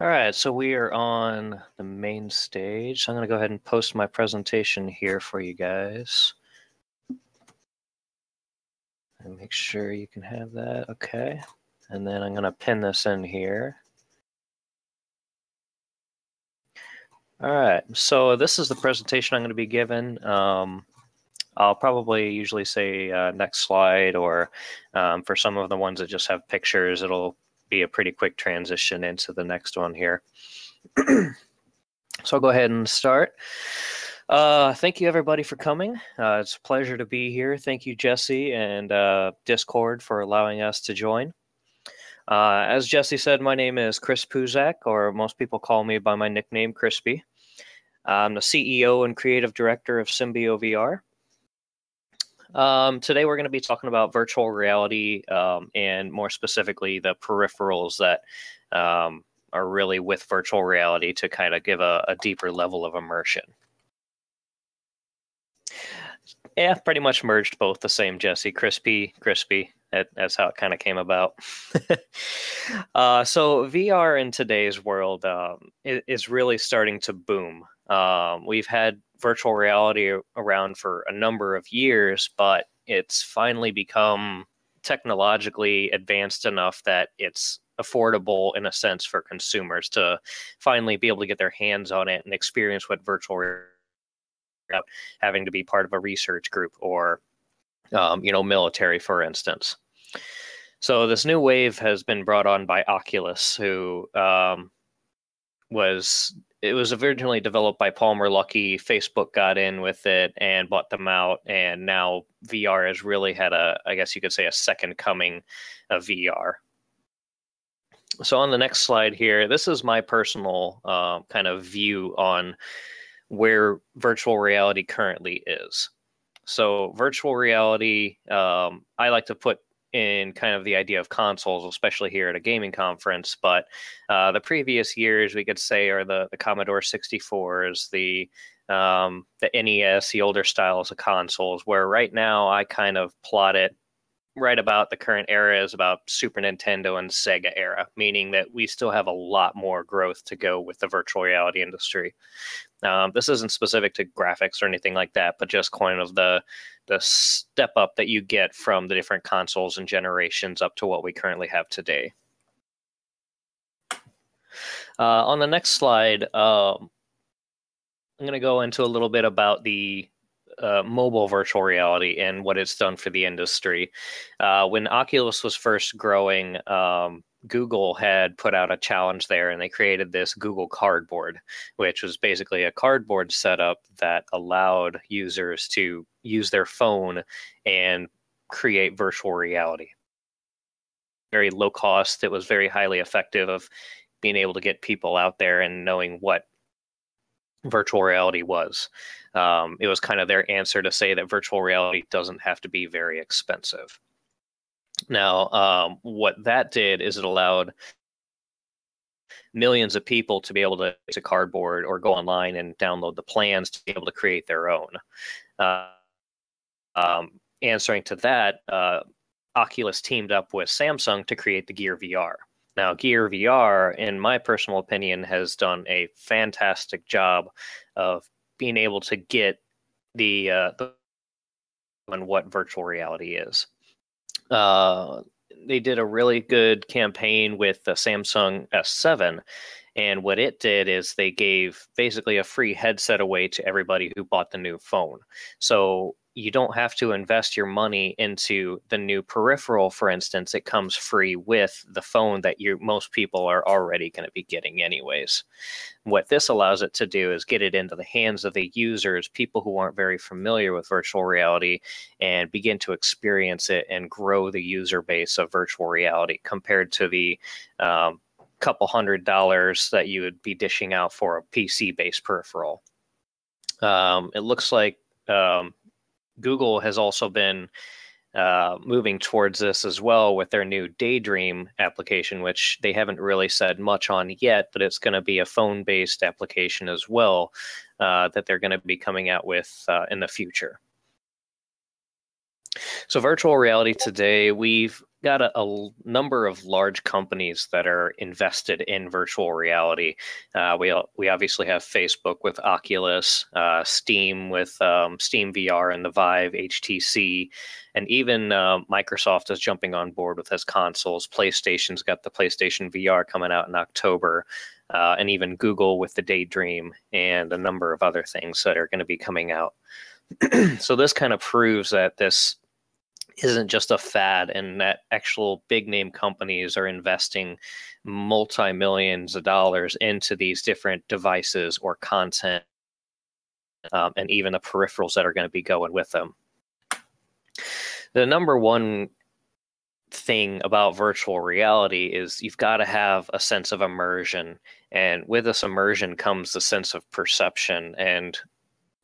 All right, so we are on the main stage. So I'm going to go ahead and post my presentation here for you guys. And make sure you can have that, okay. And then I'm going to pin this in here. All right, so this is the presentation I'm going to be given. I'll probably usually say next slide, or for some of the ones that just have pictures, it'll be a pretty quick transition into the next one here. So I'll go ahead and start. Thank you everybody for coming. It's a pleasure to be here. Thank you, Jesse and Discord for allowing us to join. As Jesse said, my name is Chris Pusczak, or most people call me by my nickname, Crispy. I'm the CEO and creative director of SymbioVR. Today we're going to be talking about virtual reality and more specifically the peripherals that are really with virtual reality to kind of give a deeper level of immersion. Yeah, pretty much merged both the same, Jesse. Crispy. That's how it kind of came about. So VR in today's world is really starting to boom. We've had virtual reality around for a number of years, but it's finally become technologically advanced enough that it's affordable in a sense for consumers to finally be able to get their hands on it and experience what virtual reality without having to be part of a research group or military, for instance. So this new wave has been brought on by Oculus, who was originally developed by Palmer Luckey. Facebook got in with it and bought them out, and now VR has really had I guess you could say, a second coming of VR. So on the next slide here, this is my personal kind of view on where virtual reality currently is. So virtual reality, I like to put in kind of the idea of consoles, especially here at a gaming conference, but the previous years we could say are the Commodore 64s, the NES, the older styles of consoles, where right now I kind of plot it right about the current era is about Super Nintendo and Sega era, meaning that we still have a lot more growth to go with the virtual reality industry. This isn't specific to graphics or anything like that, but just kind of the step up that you get from the different consoles and generations up to what we currently have today. On the next slide, I'm going to go into a little bit about the mobile virtual reality and what it's done for the industry. When Oculus was first growing, Google had put out a challenge there, and they created this Google Cardboard, which was basically a cardboard setup that allowed users to use their phone and create virtual reality. Very low cost. It was very highly effective of being able to get people out there and knowing what virtual reality was. It was kind of their answer to say that virtual reality doesn't have to be very expensive. Now, what that did is it allowed millions of people to be able to use a cardboard or go online and download the plans to be able to create their own. Answering to that, Oculus teamed up with Samsung to create the Gear VR. Now, Gear VR, in my personal opinion, has done a fantastic job of being able to get the on what virtual reality is. They did a really good campaign with the Samsung S7, and what it did is they gave basically a free headset away to everybody who bought the new phone. So you don't have to invest your money into the new peripheral, for instance. It comes free with the phone that most people are already going to be getting anyways. What this allows it to do is get it into the hands of the users, people who aren't very familiar with virtual reality, and begin to experience it and grow the user base of virtual reality compared to the couple $100 that you would be dishing out for a PC-based peripheral. It looks like Google has also been moving towards this as well with their new Daydream application, which they haven't really said much on yet, but it's going to be a phone-based application as well that they're going to be coming out with in the future. So virtual reality today, we've got a number of large companies that are invested in virtual reality. We obviously have Facebook with Oculus, Steam with Steam VR and the Vive, HTC, and even Microsoft is jumping on board with his consoles. PlayStation's got the PlayStation VR coming out in October, and even Google with the Daydream and a number of other things that are going to be coming out. So this kind of proves that this isn't just a fad, and that actual big name companies are investing multi-millions of dollars into these different devices or content, and even the peripherals that are going to be going with them. The number one thing about virtual reality is you've got to have a sense of immersion, and with this immersion comes the sense of perception and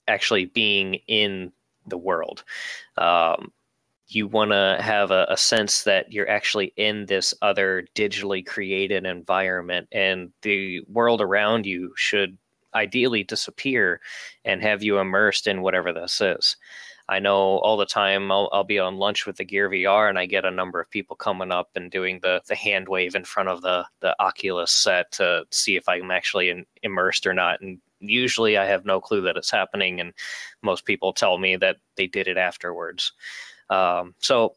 actually being in the world. You want to have a sense that you're actually in this other digitally created environment, and the world around you should ideally disappear and have you immersed in whatever this is. I know all the time I'll be on lunch with the Gear VR, and I get a number of people coming up and doing the hand wave in front of the Oculus set to see if I'm actually immersed or not. And usually I have no clue that it's happening, and most people tell me that they did it afterwards. So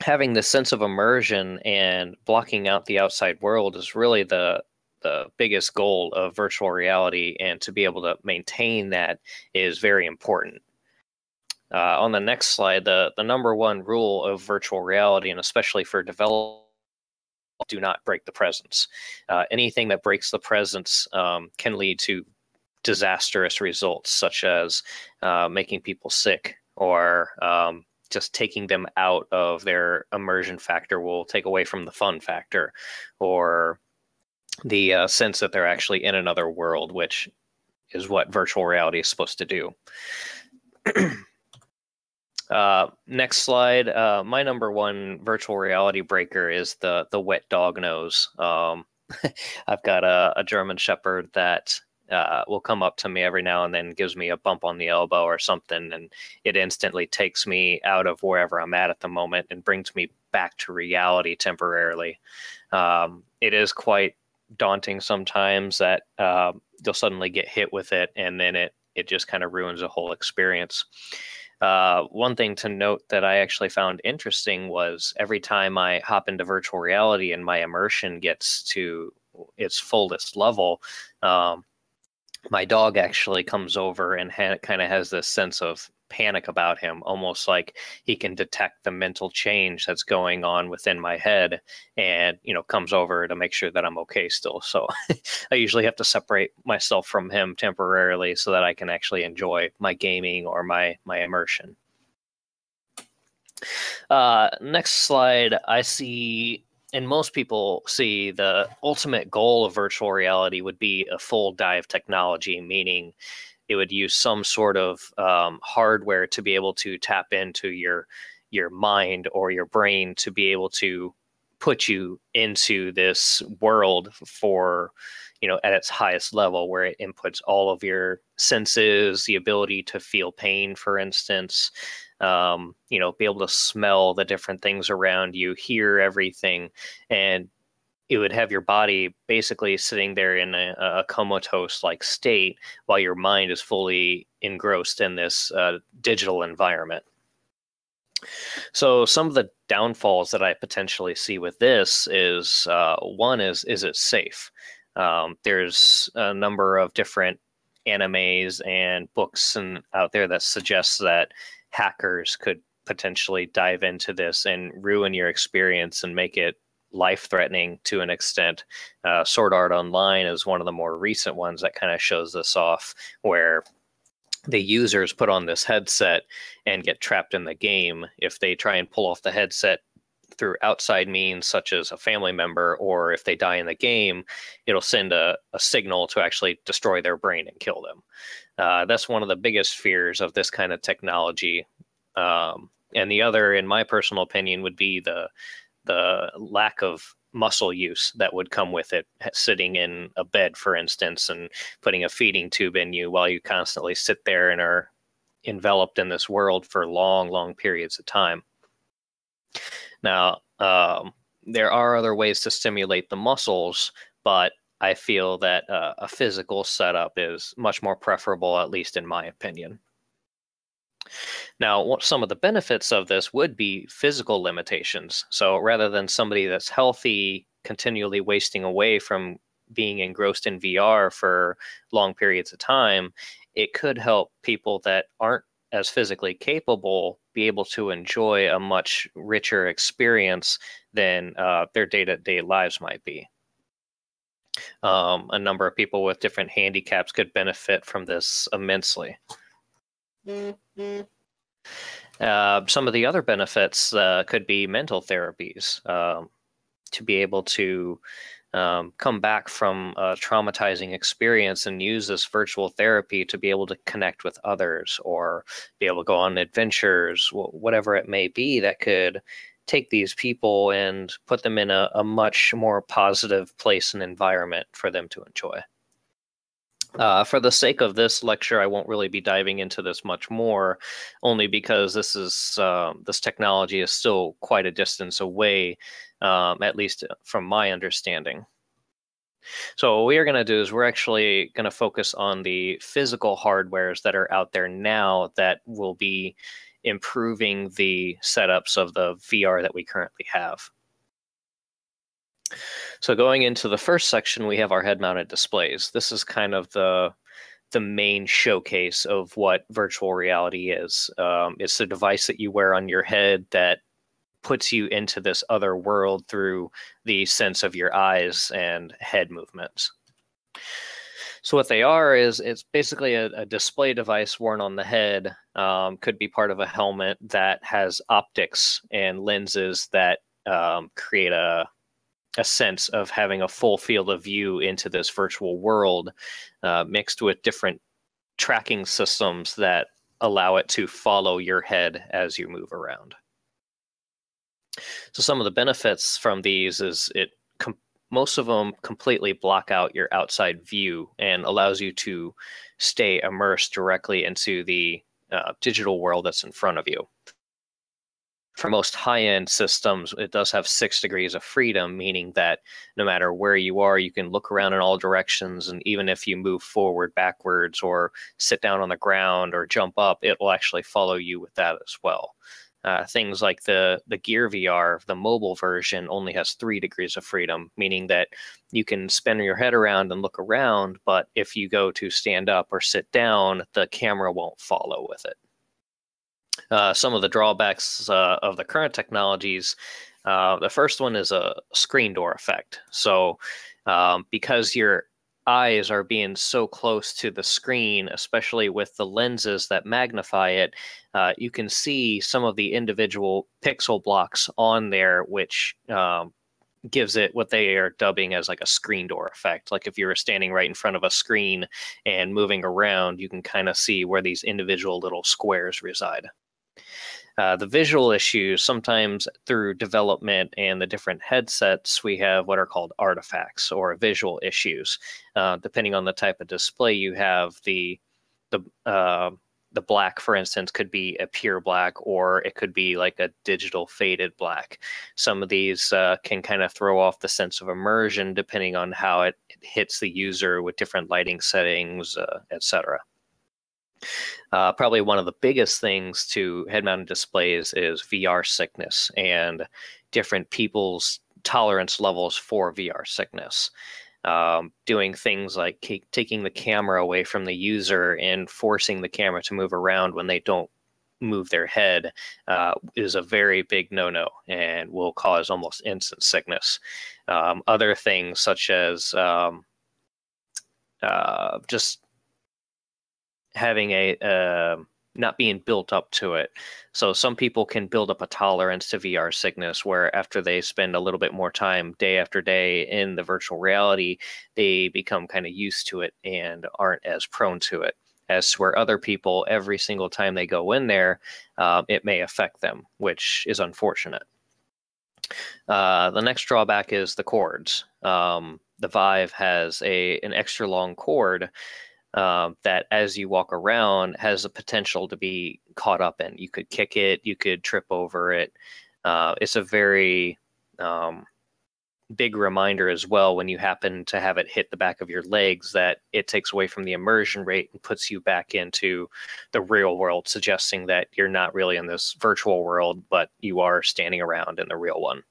having this sense of immersion and blocking out the outside world is really the biggest goal of virtual reality, and to be able to maintain that is very important. On the next slide, the number one rule of virtual reality, and especially for developers, do not break the presence. Anything that breaks the presence can lead to disastrous results, such as making people sick, or just taking them out of their immersion factor will take away from the fun factor, or the sense that they're actually in another world, which is what virtual reality is supposed to do. Next slide. My number one virtual reality breaker is the wet dog nose. I've got a German Shepherd that will come up to me every now and then, gives me a bump on the elbow or something, and it instantly takes me out of wherever I'm at the moment and brings me back to reality temporarily. It is quite daunting sometimes that you'll suddenly get hit with it, and then it just kind of ruins the whole experience. One thing to note that I actually found interesting was every time I hop into virtual reality and my immersion gets to its fullest level, my dog actually comes over and kind of has this sense of panic about him, almost like he can detect the mental change that's going on within my head, and comes over to make sure that I'm okay still. So I usually have to separate myself from him temporarily so that I can actually enjoy my gaming or my immersion. Next slide, I see, and most people see, the ultimate goal of virtual reality would be a full dive technology, meaning it would use some sort of hardware to be able to tap into your mind or your brain to be able to put you into this world for, at its highest level, where it inputs all of your senses, the ability to feel pain, for instance, be able to smell the different things around you, hear everything, and it would have your body basically sitting there in a comatose-like state while your mind is fully engrossed in this digital environment. So some of the downfalls that I potentially see with this is, one is it safe? There's a number of different animes and books out there that suggests that hackers could potentially dive into this and ruin your experience and make it life-threatening to an extent. Sword Art Online is one of the more recent ones that kind of shows this off, where the users put on this headset and get trapped in the game. If they try and pull off the headset through outside means, such as a family member, or if they die in the game, it'll send a signal to actually destroy their brain and kill them. That's one of the biggest fears of this kind of technology. And the other, in my personal opinion, would be the lack of muscle use that would come with it, sitting in a bed, for instance, and putting a feeding tube in you while you constantly sit there and are enveloped in this world for long, long periods of time. Now, There are other ways to stimulate the muscles, but I feel that a physical setup is much more preferable, at least in my opinion. Now, some of the benefits of this would be physical limitations. So rather than somebody that's healthy continually wasting away from being engrossed in VR for long periods of time, it could help people that aren't as physically capable be able to enjoy a much richer experience than their day-to-day lives might be. A number of people with different handicaps could benefit from this immensely. Some of the other benefits could be mental therapies, to be able to come back from a traumatizing experience and use this virtual therapy to be able to connect with others or be able to go on adventures, whatever it may be, that could take these people and put them in a much more positive place and environment for them to enjoy. For the sake of this lecture, I won't really be diving into this much more, only because this technology is still quite a distance away, at least from my understanding. So what we are going to do is we're actually going to focus on the physical hardwares that are out there now that will be improving the setups of the VR that we currently have. So going into the first section, we have our head-mounted displays. This is kind of the main showcase of what virtual reality is. It's a device that you wear on your head that puts you into this other world through the sense of your eyes and head movements. So what they are is it's basically a display device worn on the head, could be part of a helmet that has optics and lenses that create a sense of having a full field of view into this virtual world, mixed with different tracking systems that allow it to follow your head as you move around. So some of the benefits from these is most of them completely block out your outside view and allows you to stay immersed directly into the digital world that's in front of you. For most high-end systems, it does have 6 degrees of freedom, meaning that no matter where you are, you can look around in all directions, and even if you move forward, backwards, or sit down on the ground or jump up, it will actually follow you with that as well. Things like the Gear VR, the mobile version, only has 3 degrees of freedom, meaning that you can spin your head around and look around, but if you go to stand up or sit down, the camera won't follow with it. Some of the drawbacks of the current technologies, the first one is a screen door effect. So because your eyes are being so close to the screen, especially with the lenses that magnify it, you can see some of the individual pixel blocks on there, which gives it what they are dubbing as like a screen door effect. Like if you were standing right in front of a screen and moving around, you can kind of see where these individual little squares reside. The visual issues, sometimes through development and the different headsets, we have what are called artifacts or visual issues. Depending on the type of display you have, the black, for instance, could be a pure black, or it could be like a digital faded black. Some of these can kind of throw off the sense of immersion depending on how it hits the user with different lighting settings, etc. Probably one of the biggest things to head-mounted displays is VR sickness and different people's tolerance levels for VR sickness. Doing things like taking the camera away from the user and forcing the camera to move around when they don't move their head is a very big no-no and will cause almost instant sickness. Other things such as just having not being built up to it. So some people can build up a tolerance to VR sickness where after they spend a little bit more time day after day in the virtual reality, they become kind of used to it and aren't as prone to it. As where other people, every single time they go in there, it may affect them, which is unfortunate. The next drawback is the cords. The Vive has an extra long cord that as you walk around has the potential to be caught up in. You could kick it, you could trip over it. It's a very big reminder as well when you happen to have it hit the back of your legs that it takes away from the immersion rate and puts you back into the real world, suggesting that you're not really in this virtual world, but you are standing around in the real one.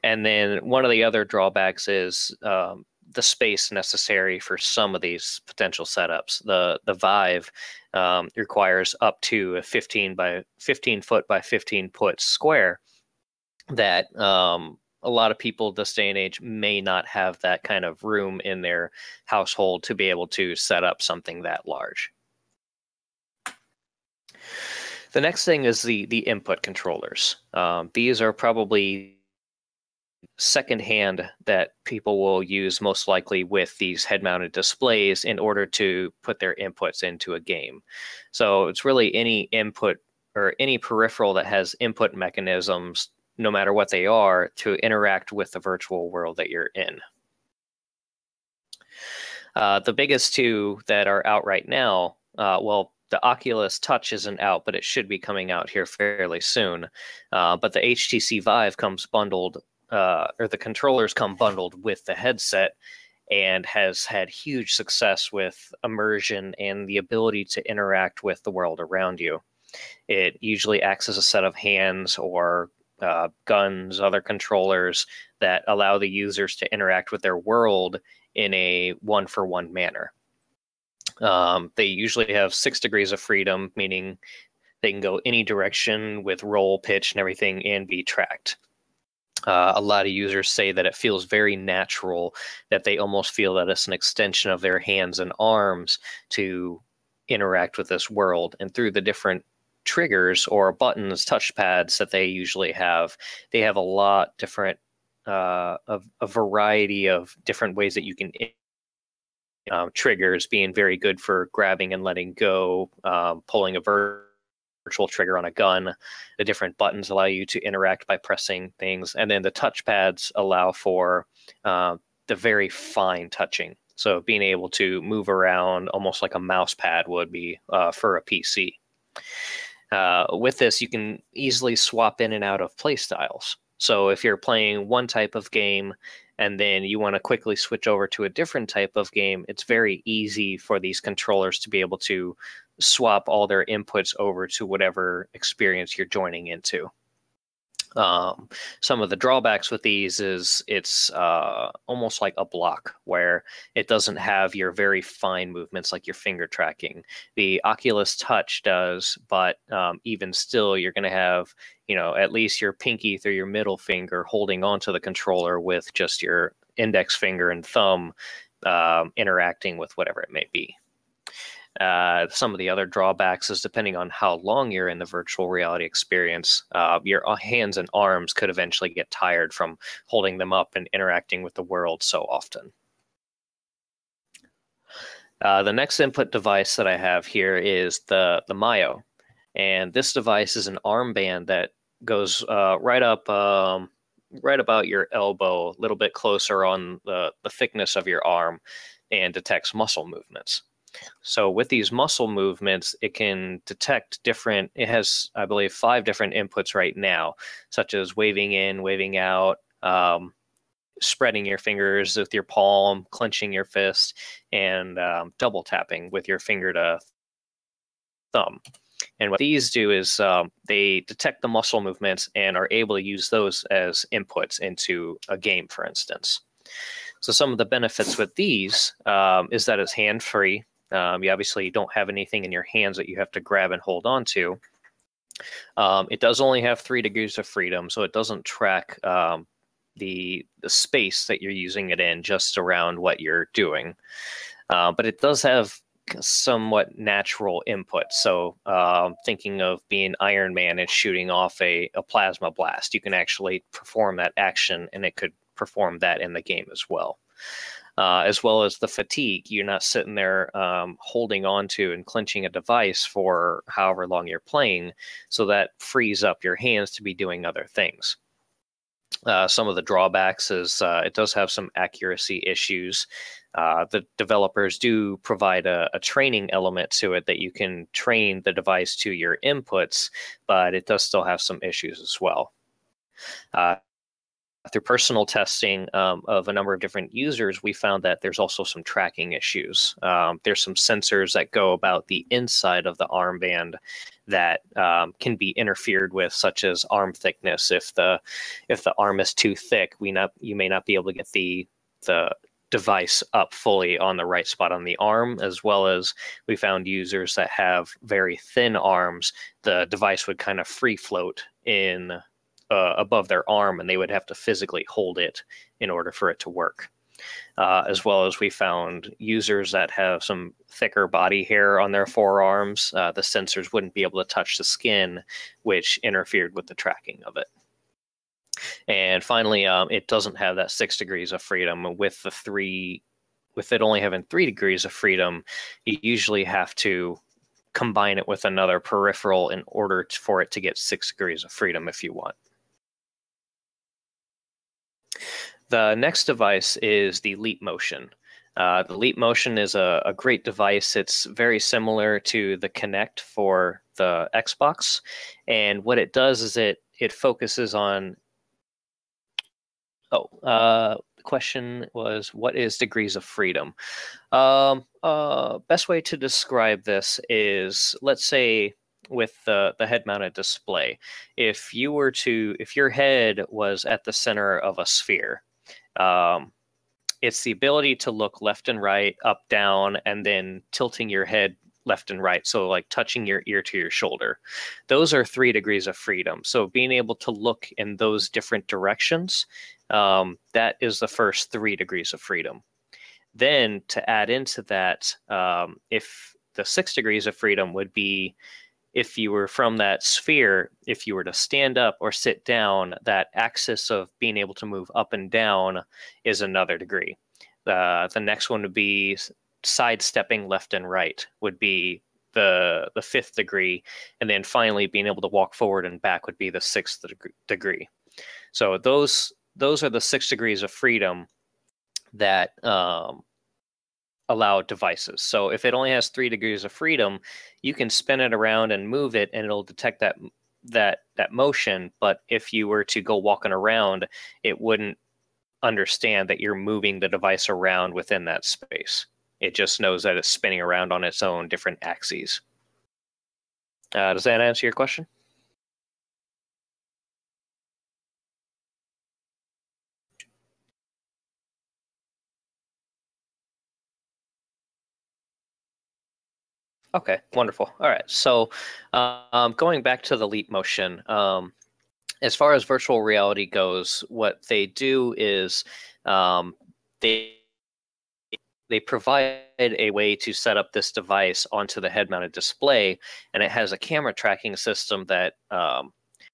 And then one of the other drawbacks is the space necessary for some of these potential setups. The Vive requires up to a 15 foot by 15 foot square that a lot of people this day and age may not have that kind of room in their household to be able to set up something that large. The next thing is the input controllers. These are probably secondhand that people will use most likely with these head-mounted displays in order to put their inputs into a game. So it's really any input or any peripheral that has input mechanisms, no matter what they are, to interact with the virtual world that you're in. The biggest two that are out right now, well, the Oculus Touch isn't out, but it should be coming out here fairly soon. But the HTC Vive comes bundled, or the controllers come bundled with the headset, and has had huge success with immersion and the ability to interact with the world around you. It usually acts as a set of hands or guns, other controllers that allow the users to interact with their world in a one-for-one manner. They usually have 6 degrees of freedom, meaning they can go any direction with roll, pitch, and everything and be tracked. A lot of users say that it feels very natural, that they almost feel that it's an extension of their hands and arms to interact with this world. And through the different triggers or buttons, touchpads that they usually have, they have a lot different, a variety of different ways that you can triggers being very good for grabbing and letting go, pulling a virtual trigger on a gun. The different buttons allow you to interact by pressing things, and then the touchpads allow for the very fine touching. So being able to move around almost like a mouse pad would be for a PC. With this, you can easily swap in and out of play styles. So if you're playing one type of game and then you want to quickly switch over to a different type of game, it's very easy for these controllers to be able to swap all their inputs over to whatever experience you're joining into. Some of the drawbacks with these is it's almost like a block where it doesn't have your very fine movements like your finger tracking. The Oculus Touch does, but even still, you're going to have, you know, at least your pinky through your middle finger holding onto the controller with just your index finger and thumb interacting with whatever it may be. Some of the other drawbacks is depending on how long you're in the virtual reality experience, your hands and arms could eventually get tired from holding them up and interacting with the world so often. The next input device that I have here is the Myo. And this device is an armband that goes right up, right about your elbow, a little bit closer on the thickness of your arm, and detects muscle movements. So with these muscle movements, it can detect different, it has, I believe, 5 different inputs right now, such as waving in, waving out, spreading your fingers with your palm, clenching your fist, and double tapping with your finger to thumb. And what these do is they detect the muscle movements and are able to use those as inputs into a game, for instance. So some of the benefits with these is that it's hand-free. You obviously don't have anything in your hands that you have to grab and hold on to. It does only have 3 degrees of freedom, so it doesn't track the space that you're using it in, just around what you're doing. But it does have somewhat natural input. So thinking of being Iron Man and shooting off a plasma blast, you can actually perform that action, and it could perform that in the game as well. As well as the fatigue. You're not sitting there holding on to and clenching a device for however long you're playing, so that frees up your hands to be doing other things. Some of the drawbacks is it does have some accuracy issues. The developers do provide a training element to it that you can train the device to your inputs, but it does still have some issues as well. through personal testing of a number of different users, we found that there's also some tracking issues. There's some sensors that go about the inside of the armband that can be interfered with, such as arm thickness. If the arm is too thick, you may not be able to get the device up fully on the right spot on the arm, as well as we found users that have very thin arms, the device would kind of free float in above their arm, and they would have to physically hold it in order for it to work. As well as we found users that have some thicker body hair on their forearms, the sensors wouldn't be able to touch the skin, which interfered with the tracking of it. And finally, it doesn't have that 6 degrees of freedom. With it only having 3 degrees of freedom, you usually have to combine it with another peripheral in order for it to get 6 degrees of freedom if you want. The next device is the Leap Motion. The Leap Motion is a great device. It's very similar to the Kinect for the Xbox. And what it does is it focuses on... the question was, what is degrees of freedom? Best way to describe this is, let's say, with the head-mounted display. If your head was at the center of a sphere, it's the ability to look left and right, up, down, and then tilting your head left and right. So like touching your ear to your shoulder. Those are 3 degrees of freedom. So being able to look in those different directions, that is the first 3 degrees of freedom. Then to add into that, if the 6 degrees of freedom would be, if you were from that sphere, if you were to stand up or sit down, that axis of being able to move up and down is another degree. The next one would be sidestepping left and right, would be the 5th degree. And then finally being able to walk forward and back would be the 6th degree. So those are the 6 degrees of freedom that allow devices. So if it only has 3 degrees of freedom, you can spin it around and move it, and it'll detect that motion. But if you were to go walking around, it wouldn't understand that you're moving the device around within that space. It just knows that it's spinning around on its own different axes. Does that answer your question? Okay, wonderful. All right, so going back to the Leap Motion, as far as virtual reality goes, what they do is they provide a way to set up this device onto the head-mounted display, and it has a camera tracking system that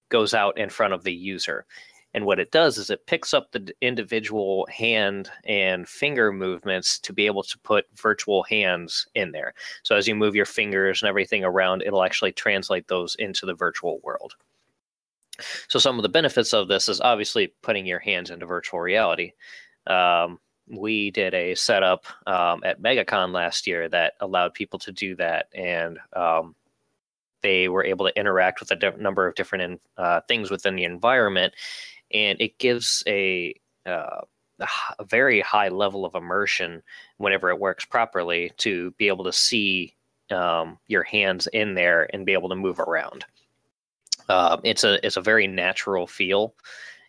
goes out in front of the user. And what it does is it picks up the individual hand and finger movements to be able to put virtual hands in there. So as you move your fingers and everything around, it'll actually translate those into the virtual world. So some of the benefits of this is obviously putting your hands into virtual reality. We did a setup at MegaCon last year that allowed people to do that, and they were able to interact with a number of different things within the environment, and it gives a very high level of immersion whenever it works properly to be able to see your hands in there and be able to move around. It's a very natural feel,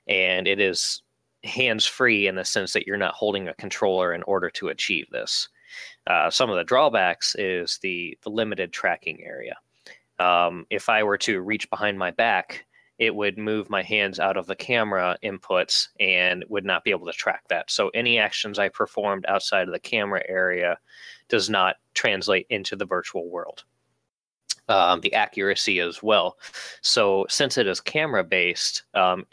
and it is hands-free in the sense that you're not holding a controller in order to achieve this. Some of the drawbacks is the limited tracking area. If I were to reach behind my back, it would move my hands out of the camera inputs and would not be able to track that. So any actions I performed outside of the camera area does not translate into the virtual world. The accuracy as well. So since it is camera-based,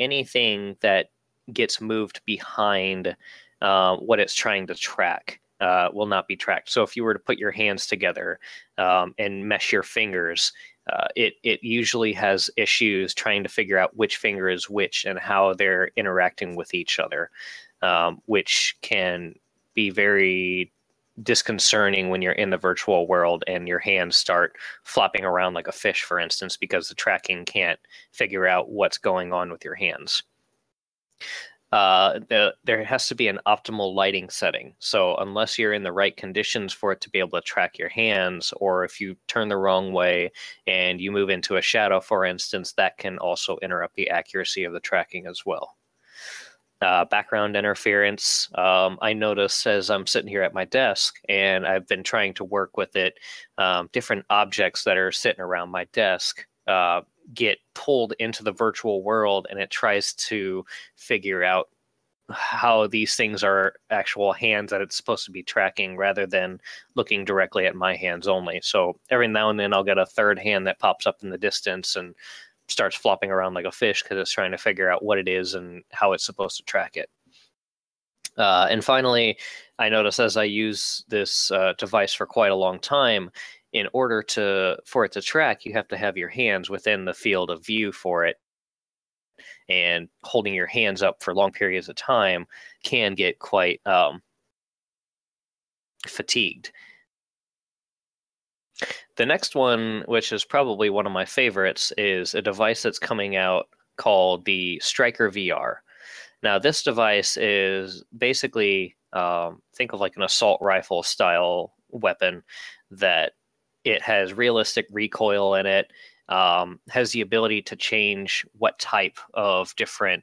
anything that gets moved behind what it's trying to track will not be tracked. So if you were to put your hands together and mesh your fingers, it usually has issues trying to figure out which finger is which and how they're interacting with each other, which can be very disconcerting when you're in the virtual world and your hands start flopping around like a fish, for instance, because the tracking can't figure out what's going on with your hands. there has to be an optimal lighting setting. So unless you're in the right conditions for it to be able to track your hands, or if you turn the wrong way and you move into a shadow, for instance, that can also interrupt the accuracy of the tracking as well. Background interference. I notice as I'm sitting here at my desk and I've been trying to work with it, different objects that are sitting around my desk get pulled into the virtual world, and it tries to figure out how these things are actual hands that it's supposed to be tracking rather than looking directly at my hands only. So every now and then I'll get a third hand that pops up in the distance and starts flopping around like a fish because it's trying to figure out what it is and how it's supposed to track it. And finally, I notice as I use this device for quite a long time, in order for it to track, you have to have your hands within the field of view for it. And holding your hands up for long periods of time can get quite fatigued. The next one, which is probably one of my favorites, is a device that's coming out called the Striker VR. Now, this device is basically, think of like an assault rifle style weapon that it has realistic recoil in it, has the ability to change what type of different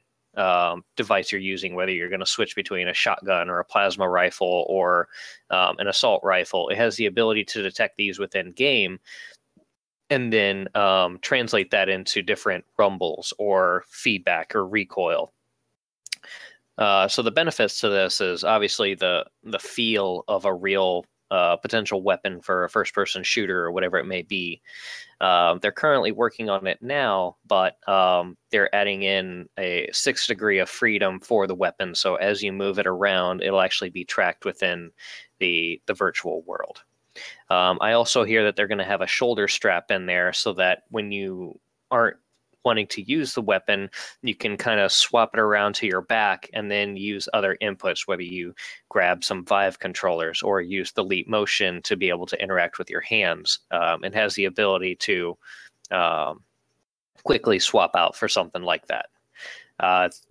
device you're using, whether you're going to switch between a shotgun or a plasma rifle or an assault rifle. It has the ability to detect these within game and then translate that into different rumbles or feedback or recoil. So the benefits to this is obviously the feel of a real potential weapon for a first-person shooter or whatever it may be. They're currently working on it now, but they're adding in a 6th degree of freedom for the weapon. So as you move it around, it'll actually be tracked within the virtual world. I also hear that they're going to have a shoulder strap in there so that when you aren't wanting to use the weapon, you can kind of swap it around to your back and then use other inputs, whether you grab some Vive controllers or use the Leap Motion to be able to interact with your hands. It has the ability to quickly swap out for something like that.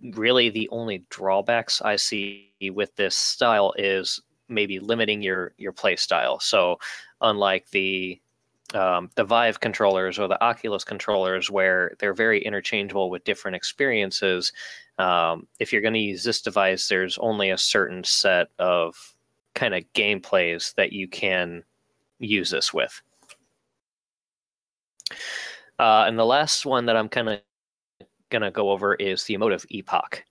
Really, the only drawbacks I see with this style is maybe limiting your play style. So unlike the Vive controllers or the Oculus controllers, where they're very interchangeable with different experiences, if you're going to use this device, there's only a certain set of kind of gameplays that you can use this with. And the last one that I'm kind of going to go over is the Emotive Epoch.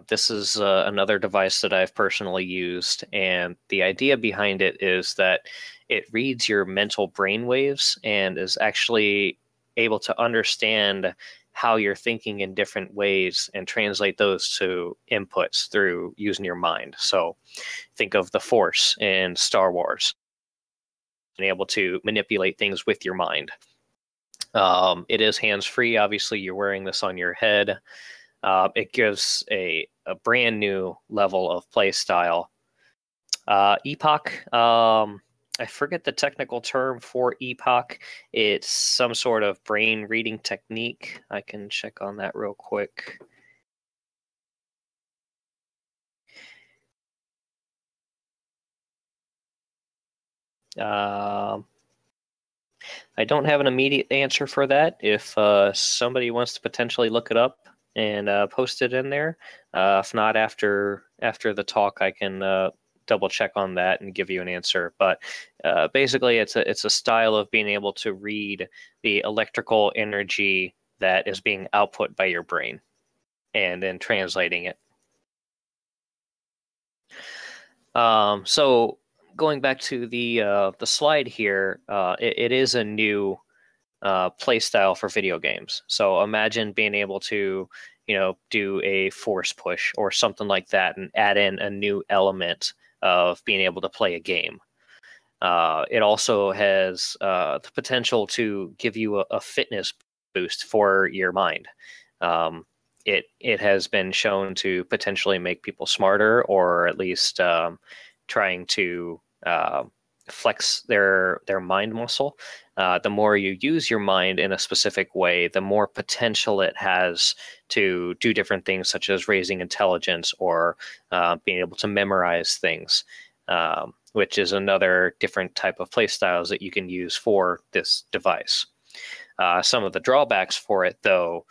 This is another device that I've personally used, and the idea behind it is that it reads your mental brain waves and is actually able to understand how you're thinking in different ways and translate those to inputs through using your mind. So think of the Force in Star Wars, being able to manipulate things with your mind. It is hands-free. Obviously, you're wearing this on your head. It gives a brand new level of play style. Epoch, I forget the technical term for Epoch. It's some sort of brain reading technique. I can check on that real quick. I don't have an immediate answer for that. If somebody wants to potentially look it up and post it in there, if not after the talk, I can double check on that and give you an answer. But basically, it's a style of being able to read the electrical energy that is being output by your brain and then translating it. So going back to the slide here, it is a new play style for video games. So imagine being able to, do a force push or something like that and add in a new element of being able to play a game. It also has the potential to give you a fitness boost for your mind. It has been shown to potentially make people smarter, or at least trying to flex their mind muscle. The more you use your mind in a specific way, the more potential it has to do different things, such as raising intelligence or being able to memorize things, which is another different type of play styles that you can use for this device. Some of the drawbacks for it, though,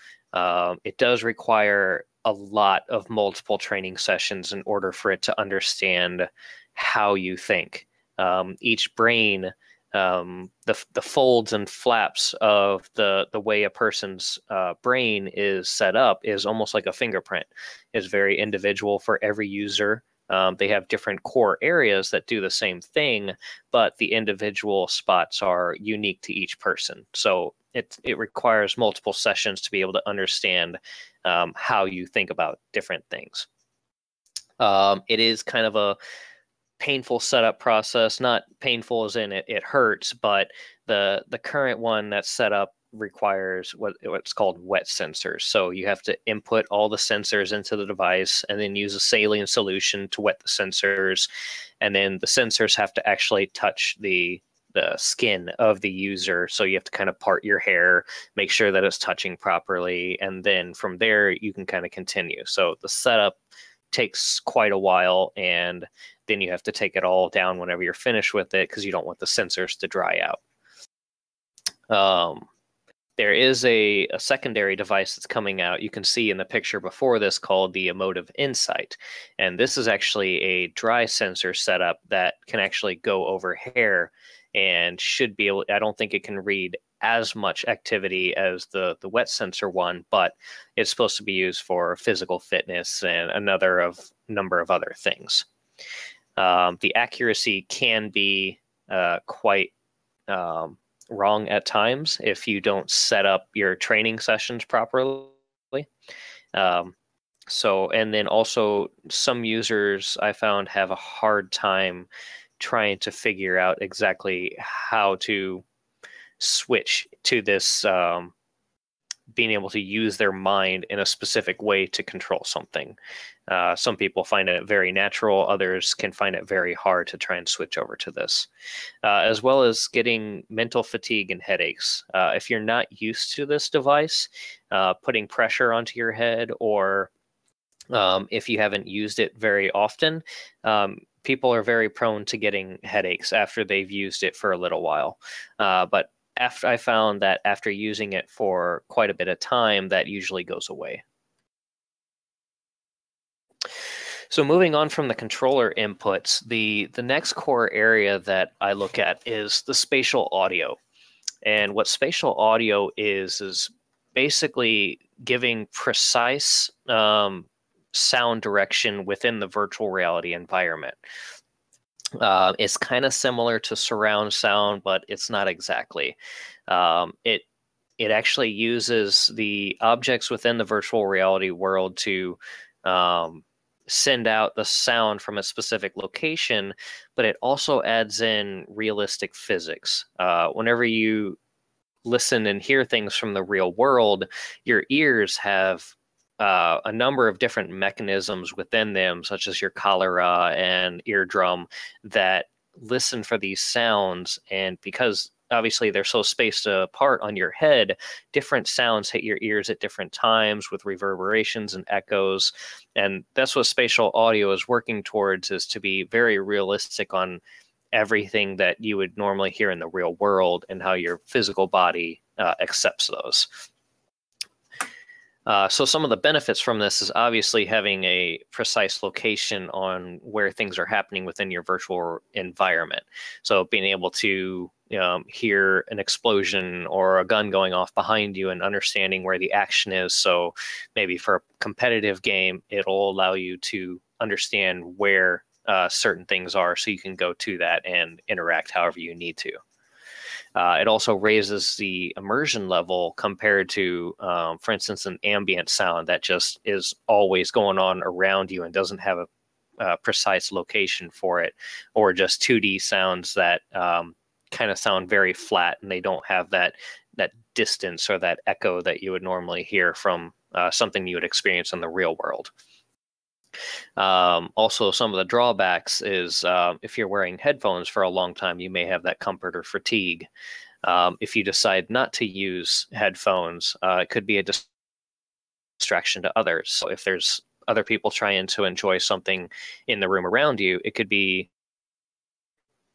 it does require a lot of multiple training sessions in order for it to understand how you think. Each brain, the folds and flaps of the way a person's brain is set up is almost like a fingerprint. It's very individual for every user. They have different core areas that do the same thing, but the individual spots are unique to each person. So it requires multiple sessions to be able to understand how you think about different things. It is kind of a painful setup process, not painful as in it hurts, but the current one that's set up requires what's called wet sensors. So you have to input all the sensors into the device and then use a saline solution to wet the sensors, and then the sensors have to actually touch the skin of the user. So you have to kind of part your hair, make sure that it's touching properly, and then from there you can kind of continue. So the setup takes quite a while, and then you have to take it all down whenever you're finished with it because you don't want the sensors to dry out. There is a secondary device that's coming out. You can see in the picture before this called the Emotive Insight. And this is actually a dry sensor setup that can actually go over hair and should be able, I don't think it can read as much activity as the wet sensor one, but it's supposed to be used for physical fitness and number of other things. The accuracy can be quite wrong at times if you don't set up your training sessions properly. And then also some users I found have a hard time trying to figure out exactly how to switch to this being able to use their mind in a specific way to control something. Some people find it very natural, others can find it very hard to try and switch over to this, as well as getting mental fatigue and headaches. If you're not used to this device, putting pressure onto your head, or if you haven't used it very often, people are very prone to getting headaches after they've used it for a little while. But I found that after using it for quite a bit of time, that usually goes away. So moving on from the controller inputs, the next core area that I look at is the spatial audio. And what spatial audio is basically giving precise sound direction within the virtual reality environment. It's kind of similar to surround sound, but it's not exactly. It actually uses the objects within the virtual reality world to send out the sound from a specific location, but it also adds in realistic physics. Whenever you listen and hear things from the real world, your ears have a number of different mechanisms within them, such as your cholera and eardrum, that listen for these sounds. And because obviously they're so spaced apart on your head, different sounds hit your ears at different times with reverberations and echoes. And that's what spatial audio is working towards, is to be very realistic on everything that you would normally hear in the real world and how your physical body accepts those. So some of the benefits from this is obviously having a precise location on where things are happening within your virtual environment. So being able to hear an explosion or a gun going off behind you and understanding where the action is. So maybe for a competitive game, it'll allow you to understand where certain things are, so you can go to that and interact however you need to. It also raises the immersion level compared to, for instance, an ambient sound that just is always going on around you and doesn't have a precise location for it, or just 2D sounds that kind of sound very flat and they don't have that distance or that echo that you would normally hear from something you would experience in the real world. Also, some of the drawbacks is if you're wearing headphones for a long time, you may have that comfort or fatigue. If you decide not to use headphones, it could be a distraction to others. So if there's other people trying to enjoy something in the room around you, it could be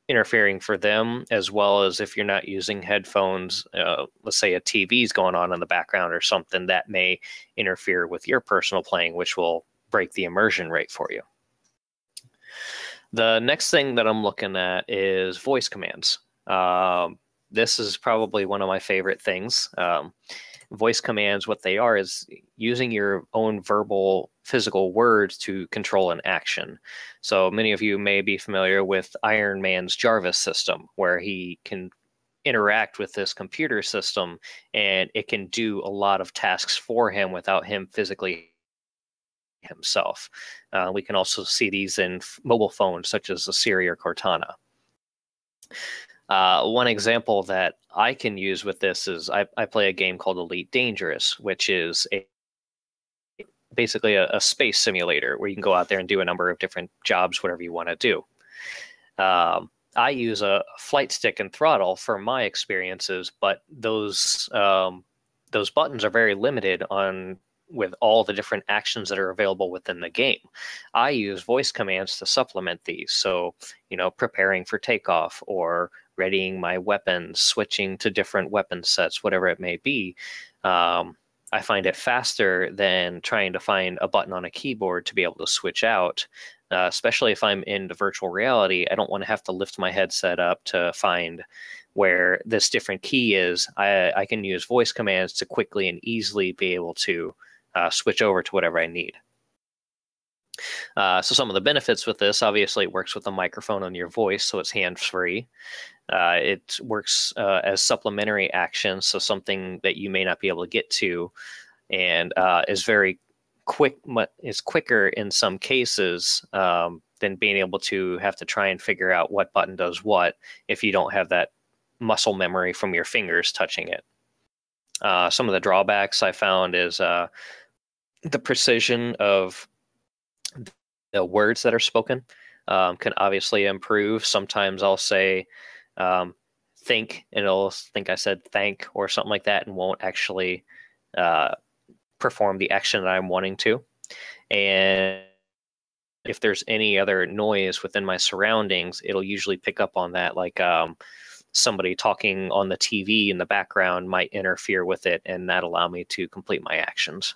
interfering for them, as well as if you're not using headphones, let's say a TV's going on in the background or something, that may interfere with your personal playing, which will break the immersion rate for you. The next thing that I'm looking at is voice commands. This is probably one of my favorite things. Voice commands, what they are is using your own verbal, physical words to control an action. So many of you may be familiar with Iron Man's Jarvis system, where he can interact with this computer system and it can do a lot of tasks for him without him physically himself. We can also see these in mobile phones such as the Siri or Cortana. One example that I can use with this is I play a game called Elite Dangerous, which is basically a space simulator where you can go out there and do a number of different jobs, whatever you want to do. I use a flight stick and throttle for my experiences, but those buttons are very limited on with all the different actions that are available within the game. I use voice commands to supplement these. So, preparing for takeoff or readying my weapons, switching to different weapon sets, whatever it may be. I find it faster than trying to find a button on a keyboard to be able to switch out, especially if I'm into virtual reality. I don't want to have to lift my headset up to find where this different key is. I can use voice commands to quickly and easily be able to switch over to whatever I need. So some of the benefits with this, obviously it works with a microphone on your voice, so it's hands-free. It works as supplementary action, so something that you may not be able to get to, and is very quick, is quicker in some cases than being able to have to try and figure out what button does what if you don't have that muscle memory from your fingers touching it. Some of the drawbacks I found is the precision of the words that are spoken can obviously improve. Sometimes I'll say think, and it'll think I said thank or something like that, and won't actually perform the action that I'm wanting to. And if there's any other noise within my surroundings, it'll usually pick up on that, like somebody talking on the TV in the background might interfere with it, and that allow me to complete my actions.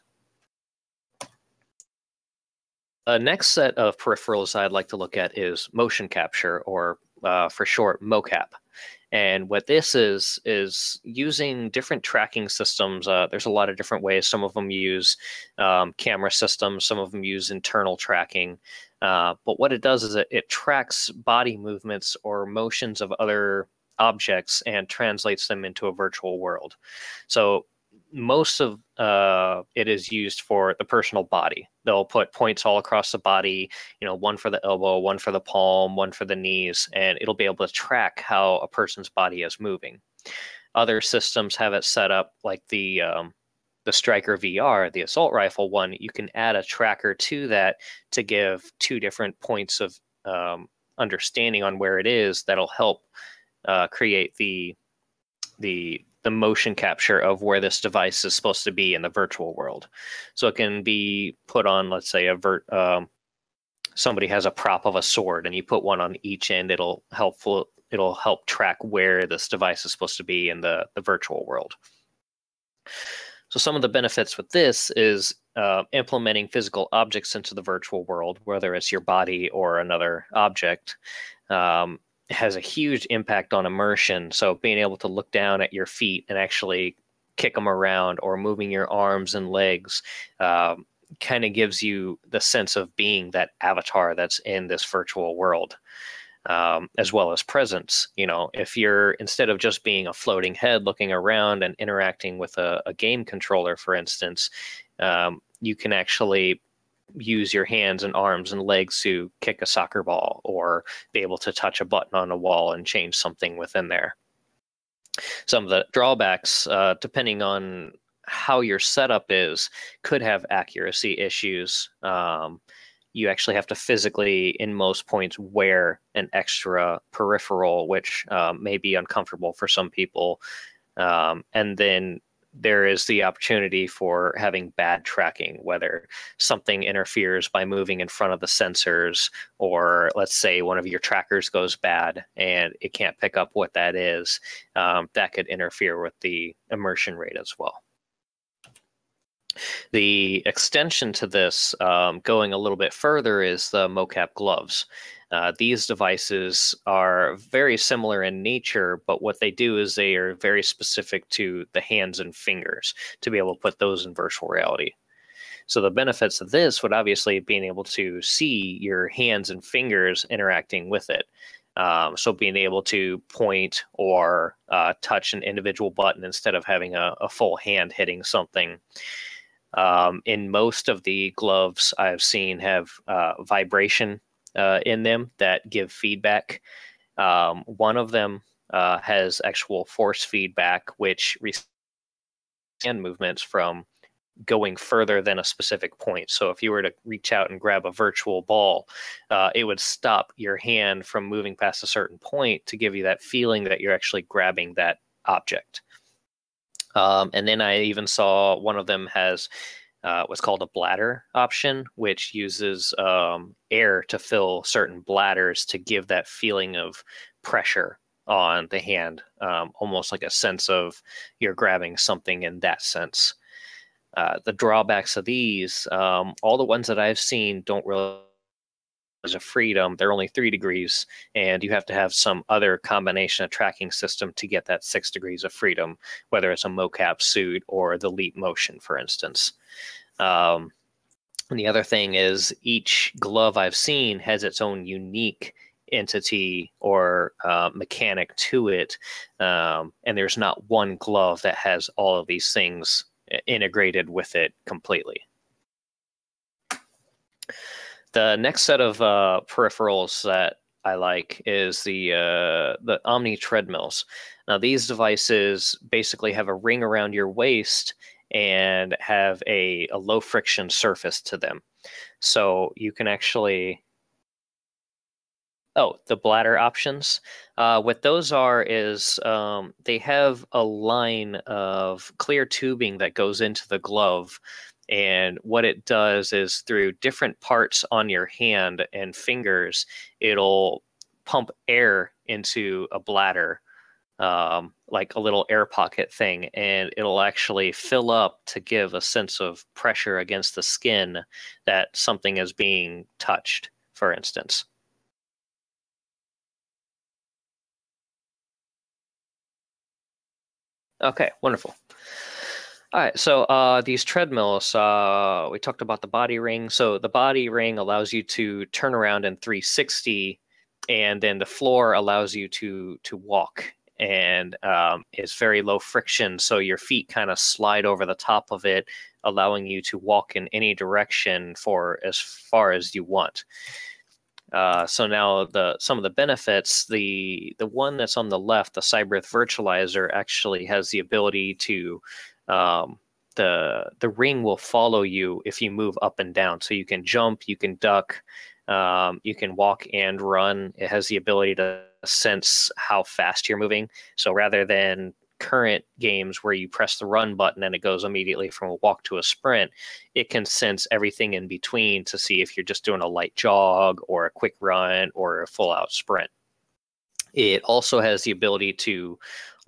The next set of peripherals I'd like to look at is motion capture, or for short, mocap. And what this is using different tracking systems. There's a lot of different ways. Some of them use camera systems, some of them use internal tracking. But what it does is it tracks body movements or motions of other objects and translates them into a virtual world. So most of it is used for the personal body. They'll put points all across the body, one for the elbow, one for the palm, one for the knees, and it'll be able to track how a person's body is moving. Other systems have it set up like the Striker VR, the assault rifle one. You can add a tracker to that to give 2 different points of understanding on where it is. That'll help create the motion capture of where this device is supposed to be in the virtual world. So it can be put on, let's say, somebody has a prop of a sword, and you put one on each end. It'll help track where this device is supposed to be in the virtual world. So some of the benefits with this is implementing physical objects into the virtual world, whether it's your body or another object. Has a huge impact on immersion. So being able to look down at your feet and actually kick them around, or moving your arms and legs, kind of gives you the sense of being that avatar that's in this virtual world, as well as presence. If you're, instead of just being a floating head looking around and interacting with a game controller, for instance, you can actually use your hands and arms and legs to kick a soccer ball, or be able to touch a button on a wall and change something within there. Some of the drawbacks, depending on how your setup is, could have accuracy issues. you actually have to physically, in most points, wear an extra peripheral, which may be uncomfortable for some people. And then there is the opportunity for having bad tracking, whether something interferes by moving in front of the sensors, or let's say one of your trackers goes bad and it can't pick up what that is. That could interfere with the immersion rate as well. The extension to this, going a little bit further, is the mocap gloves. These devices are very similar in nature, but what they do is they are very specific to the hands and fingers to be able to put those in virtual reality. So the benefits of this would obviously being able to see your hands and fingers interacting with it. So being able to point or touch an individual button instead of having a full hand hitting something. In most of the gloves I've seen have vibration in them that give feedback. One of them has actual force feedback, which hand movements from going further than a specific point. So if you were to reach out and grab a virtual ball, it would stop your hand from moving past a certain point to give you that feeling that you're actually grabbing that object. And then I even saw one of them has what's called a bladder option, which uses air to fill certain bladders to give that feeling of pressure on the hand, almost like a sense of you're grabbing something in that sense. The drawbacks of these, all the ones that I've seen don't really as a freedom. They're only 3 degrees, and you have to have some other combination of tracking system to get that 6 degrees of freedom, whether it's a mocap suit or the Leap Motion, for instance. And the other thing is each glove I've seen has its own unique entity or mechanic to it, and there's not one glove that has all of these things integrated with it completely. The next set of peripherals that I like is the Omni treadmills. Now these devices basically have a ring around your waist and have a low friction surface to them. So you can actually, the bladder options. What those are is they have a line of clear tubing that goes into the glove. And what it does is through different parts on your hand and fingers, it'll pump air into a bladder, like a little air pocket thing, and it'll actually fill up to give a sense of pressure against the skin that something is being touched, for instance. Okay, wonderful. All right, so these treadmills, we talked about the body ring. So the body ring allows you to turn around in 360, and then the floor allows you to walk, and it's very low friction, so your feet kind of slide over the top of it, allowing you to walk in any direction for as far as you want. So now some of the benefits, the one that's on the left, the Cybrith Virtualizer, actually has the ability to the ring will follow you if you move up and down. So you can jump, you can duck, you can walk and run. It has the ability to sense how fast you're moving. So rather than current games where you press the run button and it goes immediately from a walk to a sprint, it can sense everything in between to see if you're just doing a light jog or a quick run or a full out sprint. It also has the ability to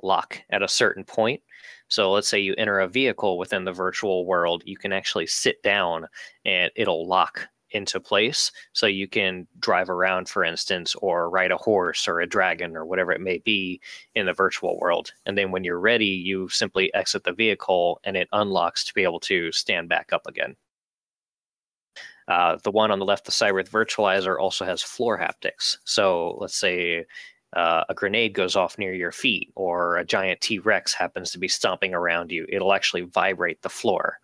lock at a certain point. So let's say you enter a vehicle within the virtual world, you can actually sit down and it'll lock into place. So you can drive around, for instance, or ride a horse or a dragon or whatever it may be in the virtual world. And then when you're ready, you simply exit the vehicle and it unlocks to be able to stand back up again. The one on the left, the Cybrith Virtualizer, also has floor haptics. So let's say a grenade goes off near your feet, or a giant T-Rex happens to be stomping around you, it'll actually vibrate the floor.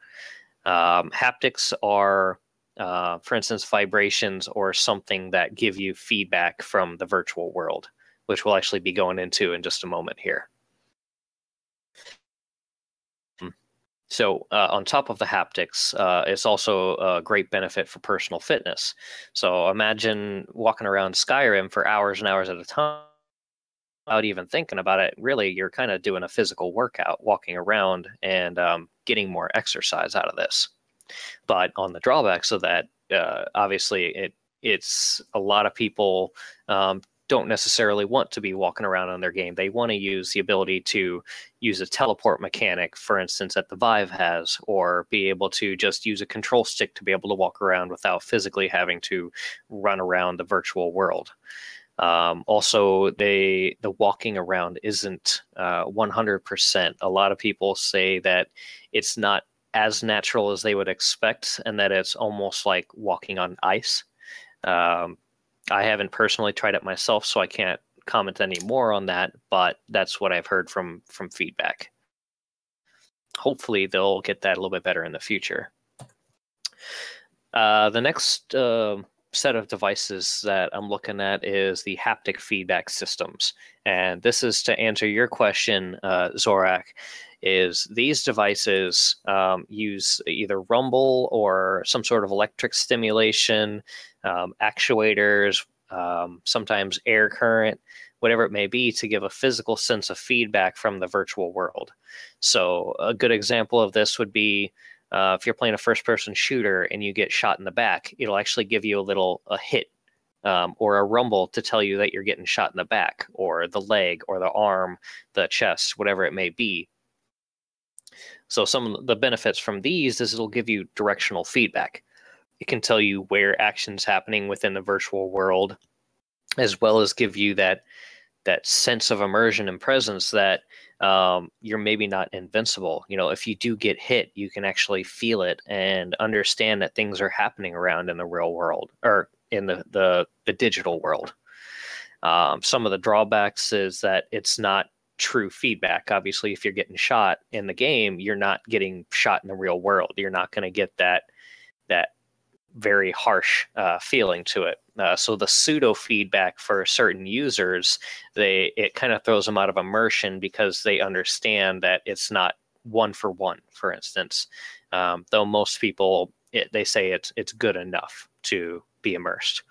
Haptics are, for instance, vibrations or something that give you feedback from the virtual world, which we'll actually be going into in just a moment here. So on top of the haptics, it's also a great benefit for personal fitness. So imagine walking around Skyrim for hours and hours at a time without even thinking about it. Really, you're kind of doing a physical workout, walking around and getting more exercise out of this. But on the drawbacks of that, obviously, it's a lot of people don't necessarily want to be walking around on their game. They want to use the ability to use a teleport mechanic, for instance, that the Vive has, or be able to just use a control stick to be able to walk around without physically having to run around the virtual world. Also, the walking around isn't 100%. A lot of people say that it's not as natural as they would expect, and that it's almost like walking on ice. I haven't personally tried it myself, so I can't comment any more on that, but that's what I've heard from feedback. Hopefully, they'll get that a little bit better in the future. The next set of devices that I'm looking at is the haptic feedback systems. And this is to answer your question, Zorak, is these devices use either rumble or some sort of electric stimulation, actuators, sometimes air current, whatever it may be, to give a physical sense of feedback from the virtual world. So a good example of this would be if you're playing a first-person shooter and you get shot in the back, it'll actually give you a hit or a rumble to tell you that you're getting shot in the back or the leg or the arm, the chest, whatever it may be. So some of the benefits from these is it'll give you directional feedback. It can tell you where action's happening within the virtual world, as well as give you that sense of immersion and presence that you're maybe not invincible. You know, if you do get hit, you can actually feel it and understand that things are happening around in the real world or in the digital world. Some of the drawbacks is that it's not true feedback. Obviously, if you're getting shot in the game, you're not getting shot in the real world. You're not going to get that very harsh feeling to it. So the pseudo feedback for certain users, it kind of throws them out of immersion because they understand that it's not one for one, for instance. Though most people, they say it's good enough to be immersed.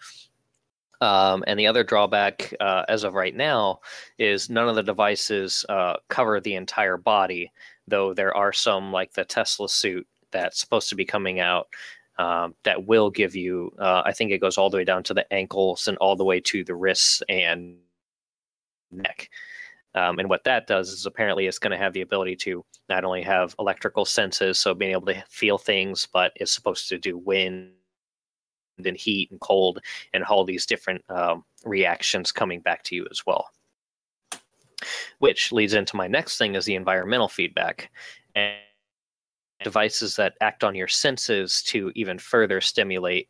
And the other drawback, as of right now, is none of the devices cover the entire body, though there are some, like the Tesla suit that's supposed to be coming out, that will give you, I think it goes all the way down to the ankles and all the way to the wrists and neck. And what that does is apparently it's going to have the ability to not only have electrical senses, so being able to feel things, but it's supposed to do wind and heat and cold and all these different reactions coming back to you as well. Which leads into my next thing is the environmental feedback. And devices that act on your senses to even further stimulate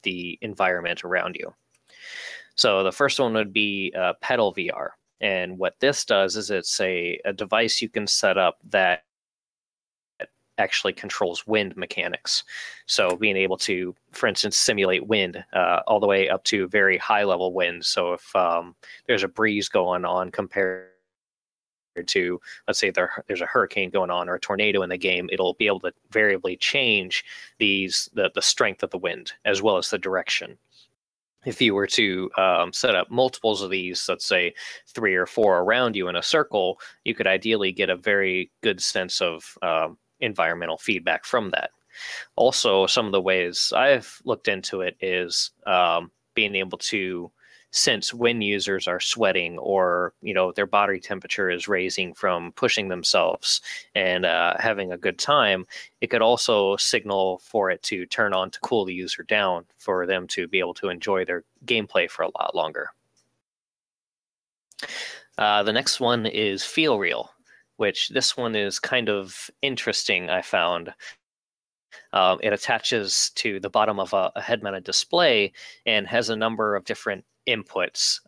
the environment around you. So the first one would be Pedal VR. And what this does is it's a device you can set up that actually controls wind mechanics. So being able to, for instance, simulate wind all the way up to very high level winds. So if there's a breeze going on compared to, let's say there's a hurricane going on or a tornado in the game, it'll be able to variably change the strength of the wind as well as the direction. If you were to set up multiples of these, let's say 3 or 4 around you in a circle, you could ideally get a very good sense of environmental feedback from that. Also, some of the ways I've looked into it is being able to sense when users are sweating or, you know, their body temperature is raising from pushing themselves and having a good time. It could also signal for it to turn on to cool the user down for them to be able to enjoy their gameplay for a lot longer. The next one is Feel Real, which this one is kind of interesting, I found. It attaches to the bottom of a head-mounted display and has a number of different inputs,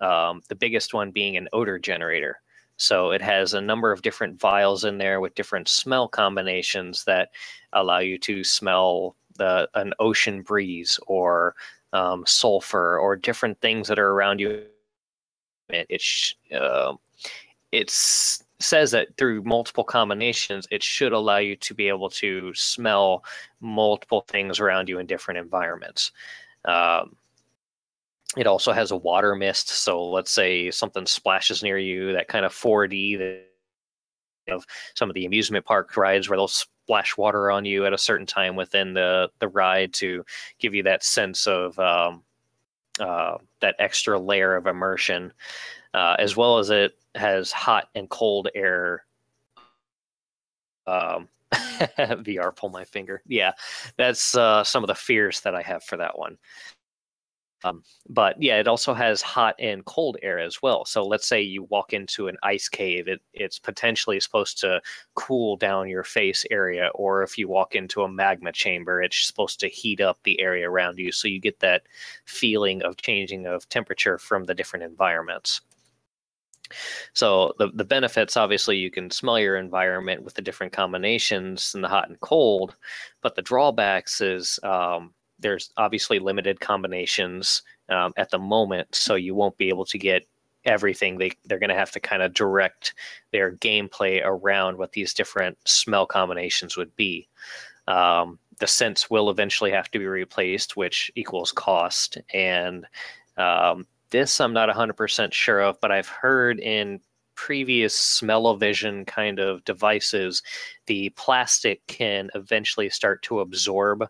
the biggest one being an odor generator. So it has a number of different vials in there with different smell combinations that allow you to smell an ocean breeze or sulfur or different things that are around you. It's says that through multiple combinations, it should allow you to be able to smell multiple things around you in different environments. It also has a water mist, so let's say something splashes near you, that kind of 4D of some of the amusement park rides where they'll splash water on you at a certain time within the ride to give you that sense of that extra layer of immersion, as well as it has hot and cold air. VR, pull my finger. Yeah, that's some of the fears that I have for that one. But yeah, it also has hot and cold air as well. So let's say you walk into an ice cave, it's potentially supposed to cool down your face area. Or if you walk into a magma chamber, it's supposed to heat up the area around you. So you get that feeling of changing of temperature from the different environments. So the benefits, obviously, you can smell your environment with the different combinations and the hot and cold. But the drawbacks is there's obviously limited combinations at the moment, so you won't be able to get everything. They're going to have to kind of direct their gameplay around what these different smell combinations would be. The scents will eventually have to be replaced, which equals cost. And this I'm not 100% sure of, but I've heard in previous smell-o-vision kind of devices, the plastic can eventually start to absorb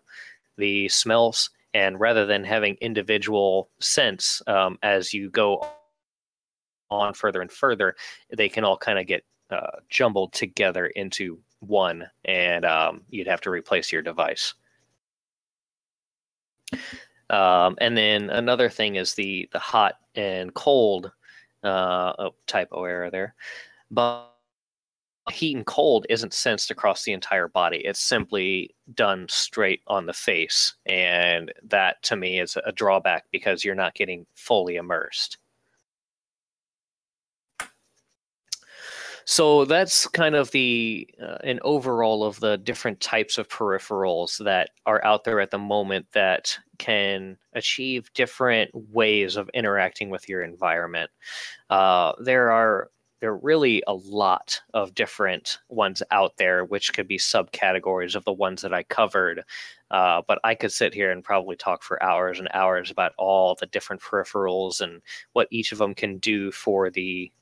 the smells, and rather than having individual scents as you go on further and further, they can all kind of get jumbled together into one, and you'd have to replace your device. And then another thing is the hot and cold, typo error there, but heat and cold isn't sensed across the entire body. It's simply done straight on the face. And that, to me, is a drawback because you're not getting fully immersed. So that's kind of an overall of the different types of peripherals that are out there at the moment that can achieve different ways of interacting with your environment. There are really a lot of different ones out there, which could be subcategories of the ones that I covered. But I could sit here and probably talk for hours and hours about all the different peripherals and what each of them can do for the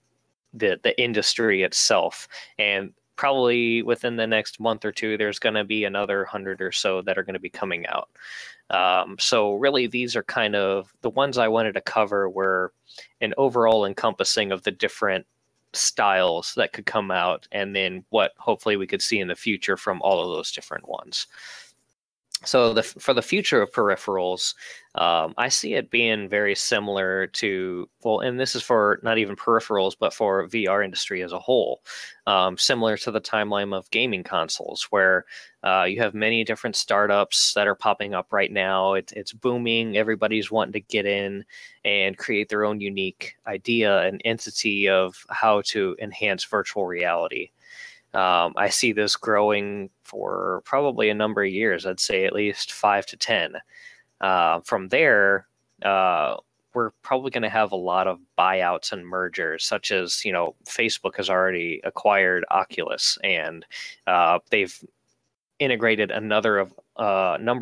industry itself. And probably within the next month or two, there's going to be another 100 or so that are going to be coming out. So really, these are kind of the ones I wanted to cover were an overall encompassing of the different styles that could come out, and then what hopefully we could see in the future from all of those different ones. So for the future of peripherals, I see it being very similar to, well, and this is for not even peripherals, but for VR industry as a whole, similar to the timeline of gaming consoles, where you have many different startups that are popping up right now. It's booming. Everybody's wanting to get in and create their own unique idea and entity of how to enhance virtual reality. I see this growing for probably a number of years. I'd say at least 5 to 10. From there, we're probably going to have a lot of buyouts and mergers, such as, Facebook has already acquired Oculus, and they've integrated a number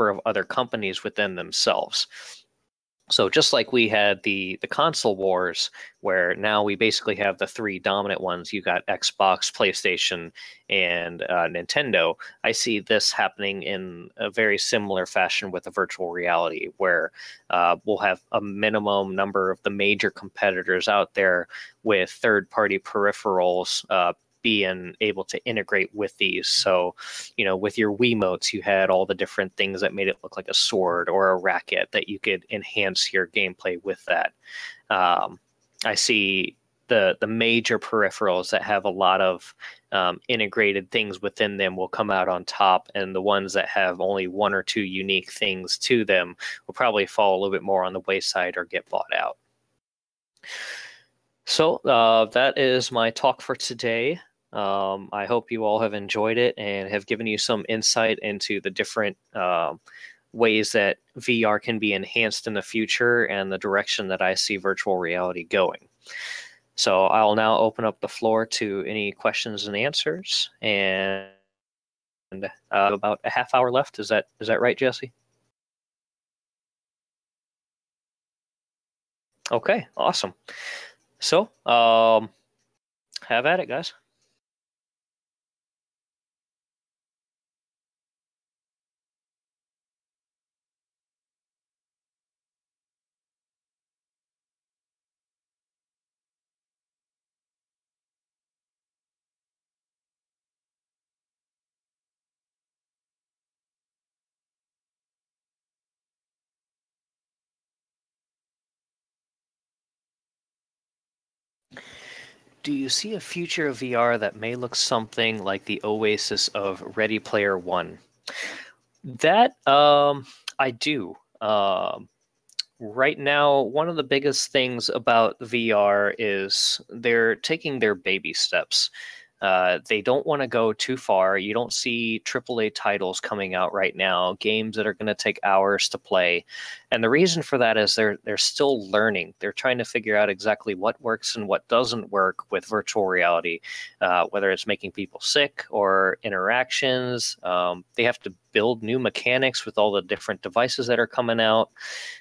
of other companies within themselves. So just like we had the console wars, where now we basically have the three dominant ones, you got Xbox, PlayStation, and Nintendo. I see this happening in a very similar fashion with the virtual reality, where we'll have a minimum number of the major competitors out there with third-party peripherals being able to integrate with these. So, with your Wiimotes, you had all the different things that made it look like a sword or a racket that you could enhance your gameplay with that. I see the major peripherals that have a lot of integrated things within them will come out on top, and the ones that have only one or two unique things to them will probably fall a little bit more on the wayside or get bought out. So that is my talk for today. I hope you all have enjoyed it and have given you some insight into the different ways that VR can be enhanced in the future and the direction that I see virtual reality going. So I'll now open up the floor to any questions and answers, and about a half hour left. Is that right, Jesse? Okay, awesome. So have at it, guys. Do you see a future of VR that may look something like the Oasis of Ready Player One? That I do. Right now, one of the biggest things about VR is they're taking their baby steps. They don't want to go too far. You don't see AAA titles coming out right now, games that are going to take hours to play. And the reason for that is they're still learning. They're trying to figure out exactly what works and what doesn't work with virtual reality, whether it's making people sick or interactions. They have to build new mechanics with all the different devices that are coming out.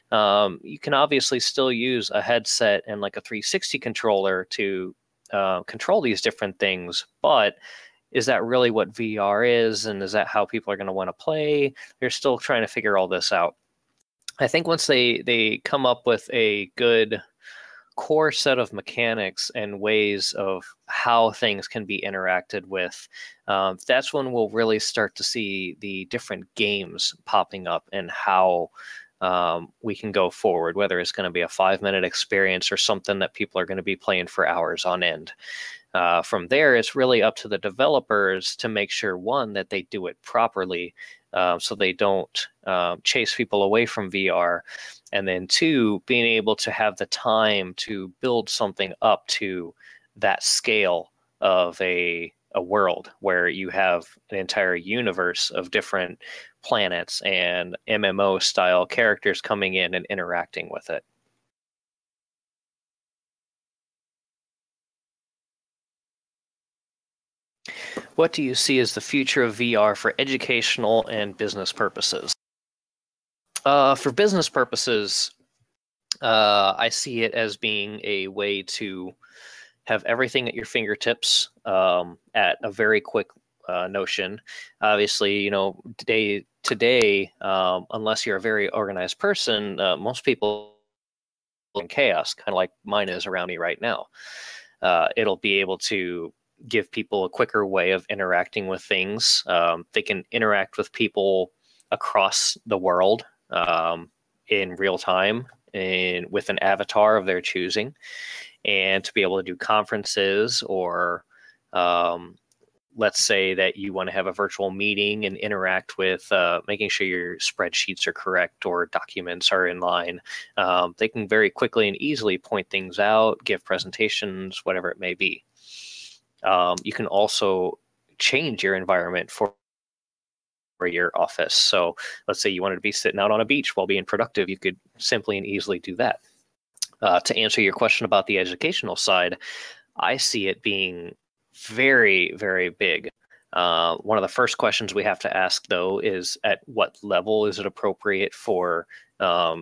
You can obviously still use a headset and like a 360 controller to control these different things, but is that really what VR is? And is that how people are going to want to play? They're still trying to figure all this out. I think once they come up with a good core set of mechanics and ways of how things can be interacted with, that's when we'll really start to see the different games popping up and how we can go forward, whether it's going to be a 5-minute experience or something that people are going to be playing for hours on end. From there, it's really up to the developers to make sure, one, that they do it properly so they don't chase people away from VR. And then two, being able to have the time to build something up to that scale of a world where you have an entire universe of different planets and MMO style characters coming in and interacting with it. What do you see as the future of VR for educational and business purposes? For business purposes, I see it as being a way to have everything at your fingertips at a very quick notion. Obviously, today, unless you're a very organized person, most people in chaos, kind of like mine is around me right now. It'll be able to give people a quicker way of interacting with things. They can interact with people across the world in real time and with an avatar of their choosing, and to be able to do conferences or let's say that you want to have a virtual meeting and interact with making sure your spreadsheets are correct or documents are in line. They can very quickly and easily point things out, give presentations, whatever it may be. You can also change your environment for your office. So let's say you wanted to be sitting out on a beach while being productive, you could simply and easily do that. To answer your question about the educational side, I see it being very, very big. One of the first questions we have to ask, though, is at what level is it appropriate for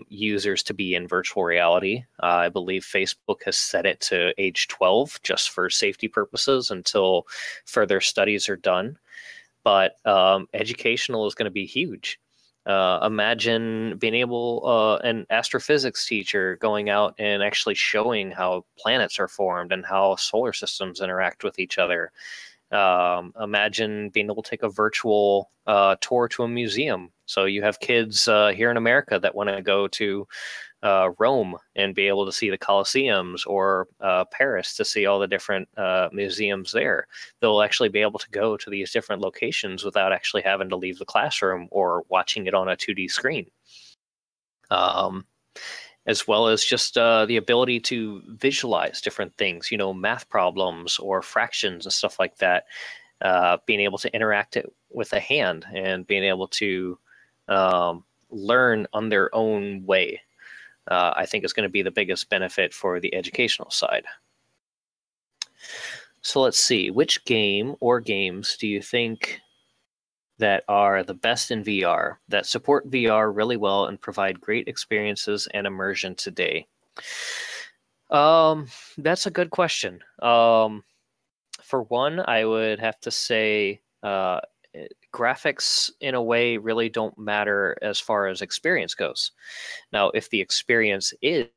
users to be in virtual reality? I believe Facebook has set it to age 12 just for safety purposes until further studies are done. But educational is going to be huge. Imagine being able, an astrophysics teacher going out and actually showing how planets are formed and how solar systems interact with each other. Imagine being able to take a virtual tour to a museum. So you have kids here in America that want to go to Rome and be able to see the Colosseums, or Paris to see all the different museums there. They'll actually be able to go to these different locations without actually having to leave the classroom or watching it on a 2D screen. As well as just the ability to visualize different things, math problems or fractions and stuff like that, being able to interact it with a hand and being able to learn on their own way. I think is going to be the biggest benefit for the educational side. So let's see, which game or games do you think that are the best in VR, that support VR really well and provide great experiences and immersion today? That's a good question. For one, I would have to say graphics in a way really don't matter as far as experience goes. Now, if the experience is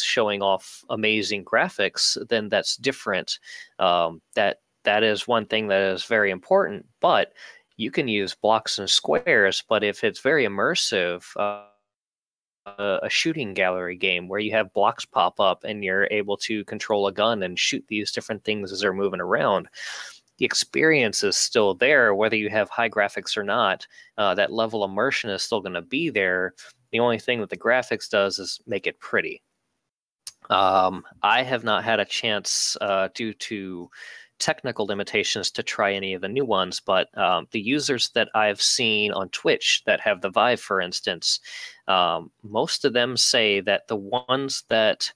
showing off amazing graphics, then that's different. That is one thing that is very important. But you can use blocks and squares. But if it's very immersive, a shooting gallery game where you have blocks pop up and you're able to control a gun and shoot these different things as they're moving around, the experience is still there, whether you have high graphics or not. That level of immersion is still going to be there. The only thing that the graphics does is make it pretty. I have not had a chance due to technical limitations to try any of the new ones, but the users that I've seen on Twitch that have the Vive, for instance, most of them say that the ones that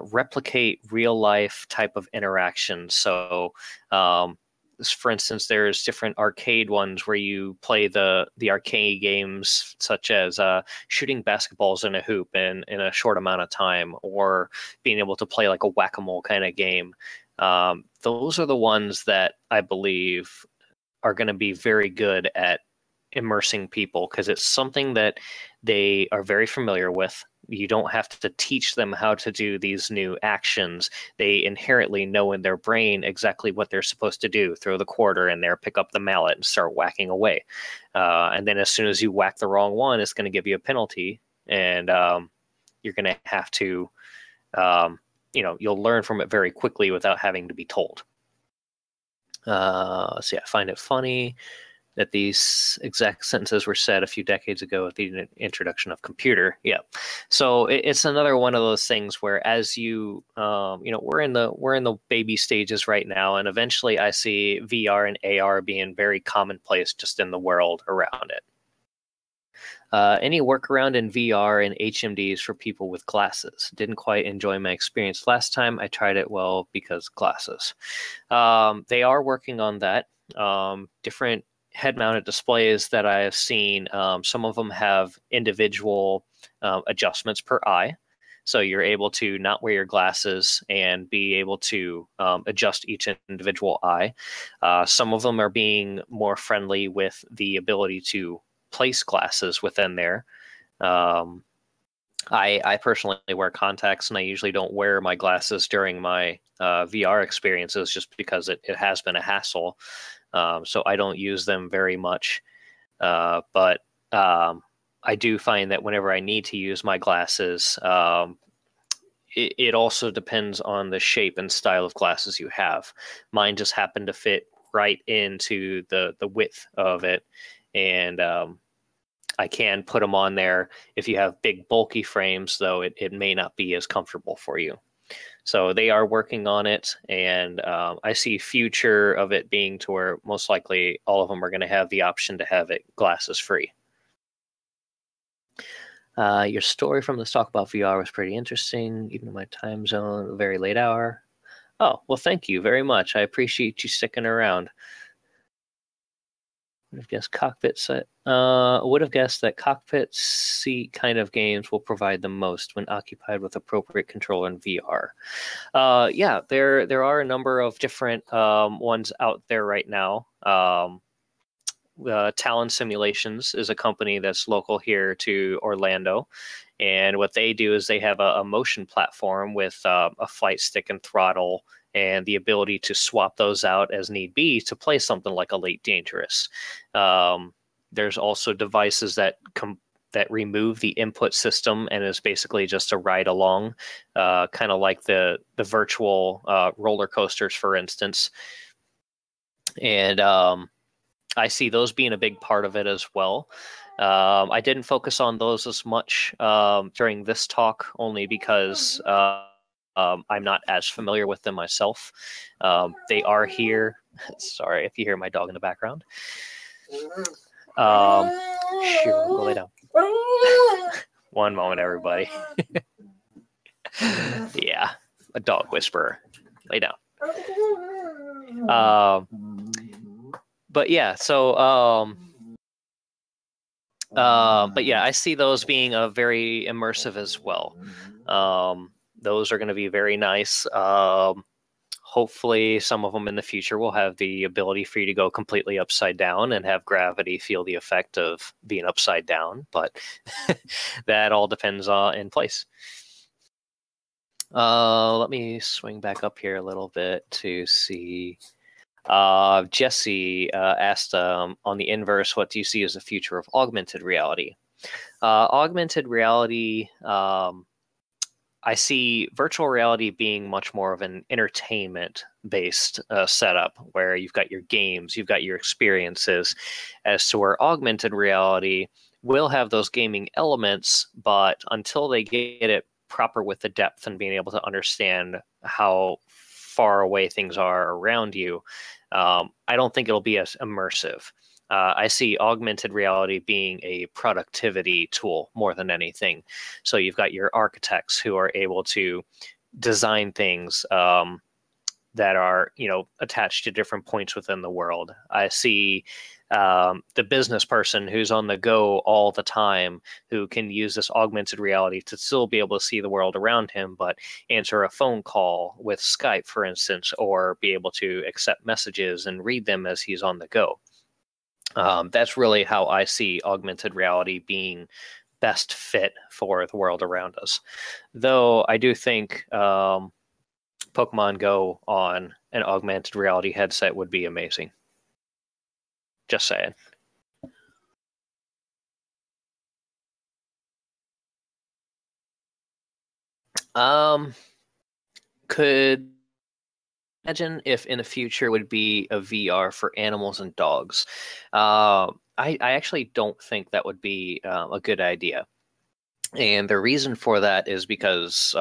replicate real life type of interaction. So, for instance, there's different arcade ones where you play the arcade games, such as shooting basketballs in a hoop in a short amount of time, or being able to play like a whack-a-mole kind of game. Those are the ones that I believe are going to be very good at immersing people, because it's something that they are very familiar with. You don't have to teach them how to do these new actions. They inherently know in their brain exactly what they're supposed to do. Throw the quarter in there, pick up the mallet, and start whacking away. And then as soon as you whack the wrong one, it's going to give you a penalty, and you're going to have to, you'll learn from it very quickly without having to be told. So yeah, I find it funny that these exact sentences were said a few decades ago with the introduction of computer. Yeah, so it's another one of those things where, as we're in the baby stages right now, and eventually I see VR and AR being very commonplace just in the world around it. Any workaround in VR and HMDs for people with glasses? Didn't quite enjoy my experience last time. I tried it because glasses. They are working on that. Different head-mounted displays that I have seen, some of them have individual adjustments per eye. So you're able to not wear your glasses and be able to adjust each individual eye. Some of them are being more friendly with the ability to place glasses within there. I personally wear contacts, and I usually don't wear my glasses during my VR experiences just because it has been a hassle. So I don't use them very much. But I do find that whenever I need to use my glasses, it also depends on the shape and style of glasses you have. Mine just happen to fit right into the width of it, and I can put them on there. If you have big bulky frames, though, it may not be as comfortable for you. So they are working on it, and I see future of it being to where most likely all of them are going to have the option to have it glasses free. Your story from this talk about VR was pretty interesting, even in my time zone, a very late hour. Oh, well, thank you very much. I appreciate you sticking around. Would have guessed that cockpit seat kind of games will provide the most when occupied with appropriate control in VR. Yeah, there are a number of different ones out there right now. Talon Simulations is a company that's local here to Orlando, and what they do is they have a motion platform with a flight stick and throttle, and the ability to swap those out as need be to play something like Elite Dangerous. There's also devices that remove the input system and is basically just a ride along, kind of like the virtual roller coasters, for instance. And I see those being a big part of it as well. I didn't focus on those as much during this talk, only because I'm not as familiar with them myself. They are here. Sorry if you hear my dog in the background. Sure, go lay down. One moment, everybody. Yeah, a dog whisperer. Lay down. But yeah, so but yeah, I see those being very immersive as well. Those are going to be very nice. Hopefully some of them in the future will have the ability for you to go completely upside down and have gravity feel the effect of being upside down, but that all depends in place. Let me swing back up here a little bit to see. Jesse asked, on the inverse, what do you see as the future of augmented reality? Augmented reality, I see virtual reality being much more of an entertainment-based setup, where you've got your games, you've got your experiences, as to where augmented reality will have those gaming elements, but until they get it proper with the depth and being able to understand how far away things are around you, I don't think it'll be as immersive. I see augmented reality being a productivity tool more than anything. So you've got your architects who are able to design things that are, attached to different points within the world. I see the business person who's on the go all the time, who can use this augmented reality to still be able to see the world around him, but answer a phone call with Skype, for instance, or be able to accept messages and read them as he's on the go. That's really how I see augmented reality being best fit for the world around us. Though I do think Pokemon Go on an augmented reality headset would be amazing. Just saying. Could imagine if in the future would be a VR for animals and dogs. I actually don't think that would be a good idea. And the reason for that is because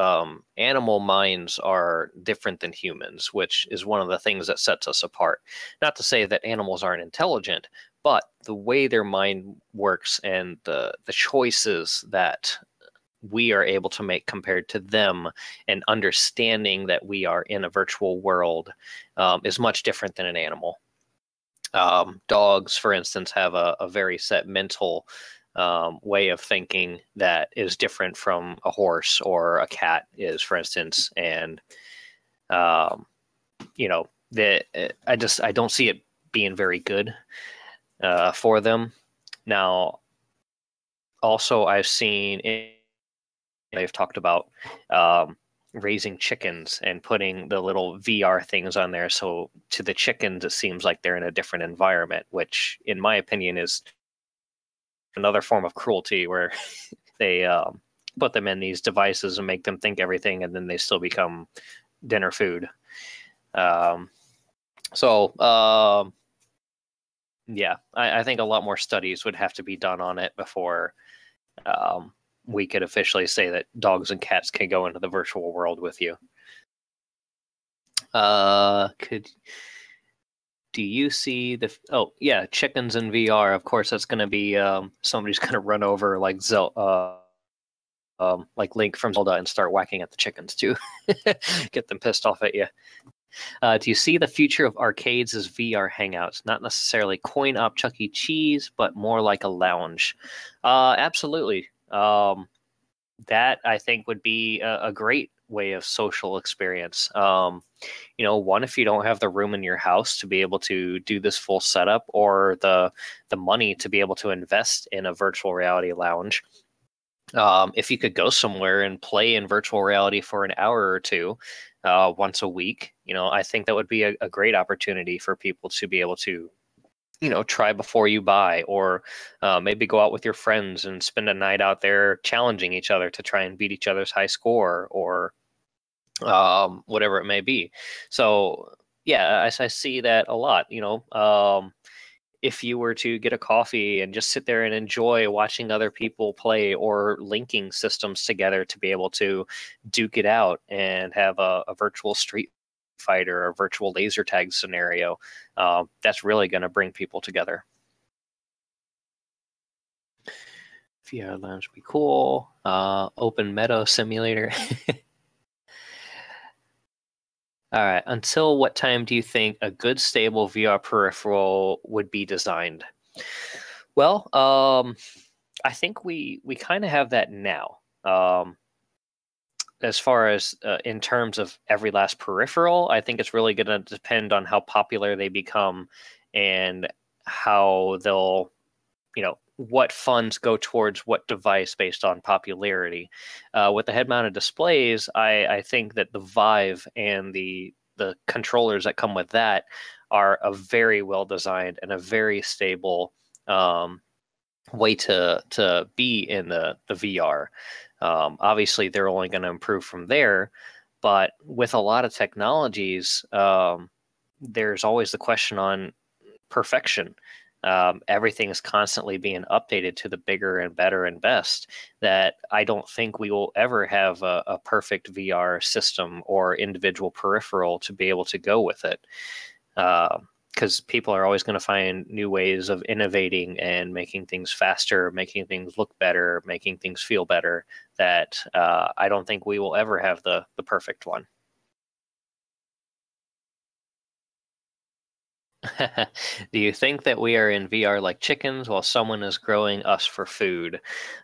animal minds are different than humans, which is one of the things that sets us apart. Not to say that animals aren't intelligent, but the way their mind works and the choices that we are able to make compared to them, and understanding that we are in a virtual world is much different than an animal. Dogs, for instance, have a very set mental way of thinking that is different from a horse or a cat is, for instance. And, I don't see it being very good for them. Now, also, I've seen they've talked about raising chickens and putting the little VR things on there. So to the chickens, it seems like they're in a different environment, which in my opinion is another form of cruelty, where they put them in these devices and make them think everything, and then they still become dinner food. Yeah, I think a lot more studies would have to be done on it before we could officially say that dogs and cats can go into the virtual world with you. Do you see chickens in VR? Of course, that's going to be somebody's going to run over like like Link from Zelda and start whacking at the chickens to get them pissed off at you. Do you see the future of arcades as VR hangouts? Not necessarily coin-op Chuck E. Cheese, but more like a lounge. Absolutely. That I think would be a great way of social experience. One, if you don't have the room in your house to be able to do this full setup, or the money to be able to invest in a virtual reality lounge, if you could go somewhere and play in virtual reality for an hour or two once a week, I think that would be a great opportunity for people to be able to try before you buy, or maybe go out with your friends and spend a night out there challenging each other to try and beat each other's high score, or whatever it may be. So yeah, I see that a lot. If you were to get a coffee and just sit there and enjoy watching other people play, or linking systems together to be able to duke it out and have a virtual street fight or a virtual laser tag scenario, that's really going to bring people together. VR lounge would be cool. Open Meadow Simulator. All right. Until what time do you think a good stable VR peripheral would be designed? Well, I think we kind of have that now. As far as in terms of every last peripheral, I think it's really going to depend on how popular they become and how they'll, what funds go towards what device based on popularity. With the head-mounted displays, I think that the Vive and the controllers that come with that are a very well designed and a very stable way to be in the VR. Obviously, they're only going to improve from there, but with a lot of technologies, there's always the question on perfection. Everything is constantly being updated to the bigger and better and best, that I don't think we will ever have a perfect VR system or individual peripheral to be able to go with it. Because people are always going to find new ways of innovating and making things faster, making things look better, making things feel better, that I don't think we will ever have the perfect one. Do you think that we are in VR like chickens while someone is growing us for food?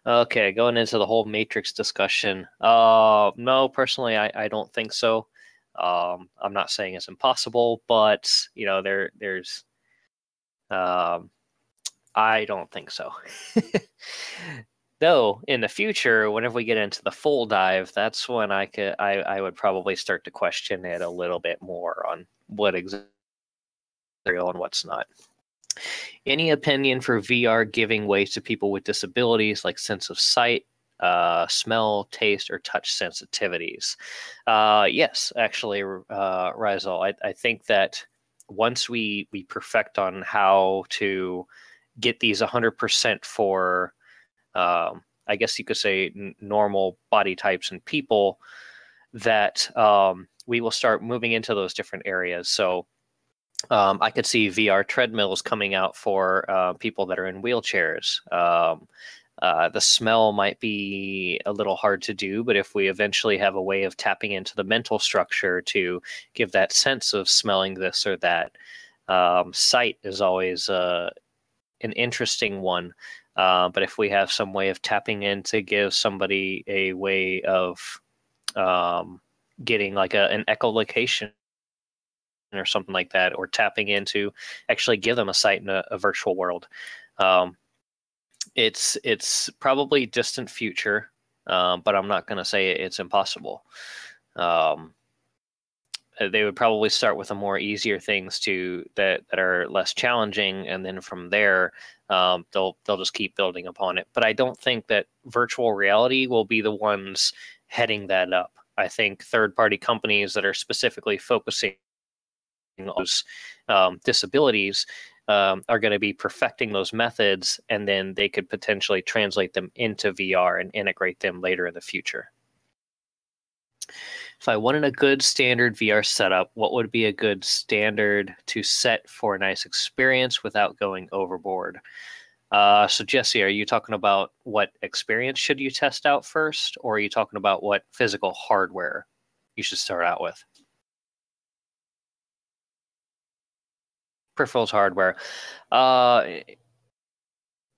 Okay, going into the whole Matrix discussion. No, personally, I don't think so. I'm not saying it's impossible, but there's I don't think so. Though in the future, whenever we get into the full dive, that's when I would probably start to question it a little bit more on what exactly real and what's not. Any opinion for VR giving way to people with disabilities like sense of sight, smell, taste, or touch sensitivities? Yes, actually, Rizal, I think that once we perfect on how to get these 100% for, I guess you could say, normal body types and people, that we will start moving into those different areas. So I could see VR treadmills coming out for people that are in wheelchairs. The smell might be a little hard to do, but if we eventually have a way of tapping into the mental structure to give that sense of smelling this or that, sight is always an interesting one. But if we have some way of tapping in to give somebody a way of getting like an echolocation or something like that, or tapping into actually give them a sight in a virtual world. It's probably distant future, but I'm not going to say it's impossible. They would probably start with the more easier things that are less challenging, and then from there, they'll just keep building upon it. But I don't think that virtual reality will be the ones heading that up. I think third-party companies that are specifically focusing those disabilities are going to be perfecting those methods, and then they could potentially translate them into VR and integrate them later in the future. If I wanted a good standard VR setup, what would be a good standard to set for a nice experience without going overboard? So Jesse, are you talking about what experience should you test out first, or are you talking about what physical hardware you should start out with? Peripherals hardware.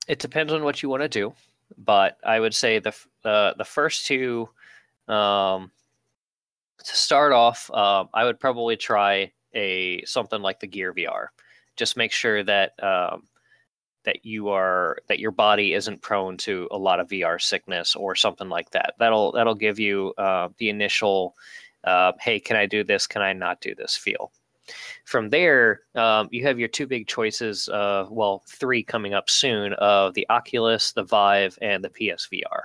It depends on what you want to do, but I would say the first two, to start off, I would probably try something like the Gear VR. Just make sure that that your body isn't prone to a lot of VR sickness or something like that. That'll give you the initial, hey, can I do this? Can I not do this? Feel. From there, you have your two big choices, well, three coming up soon, of the Oculus, the Vive, and the PSVR.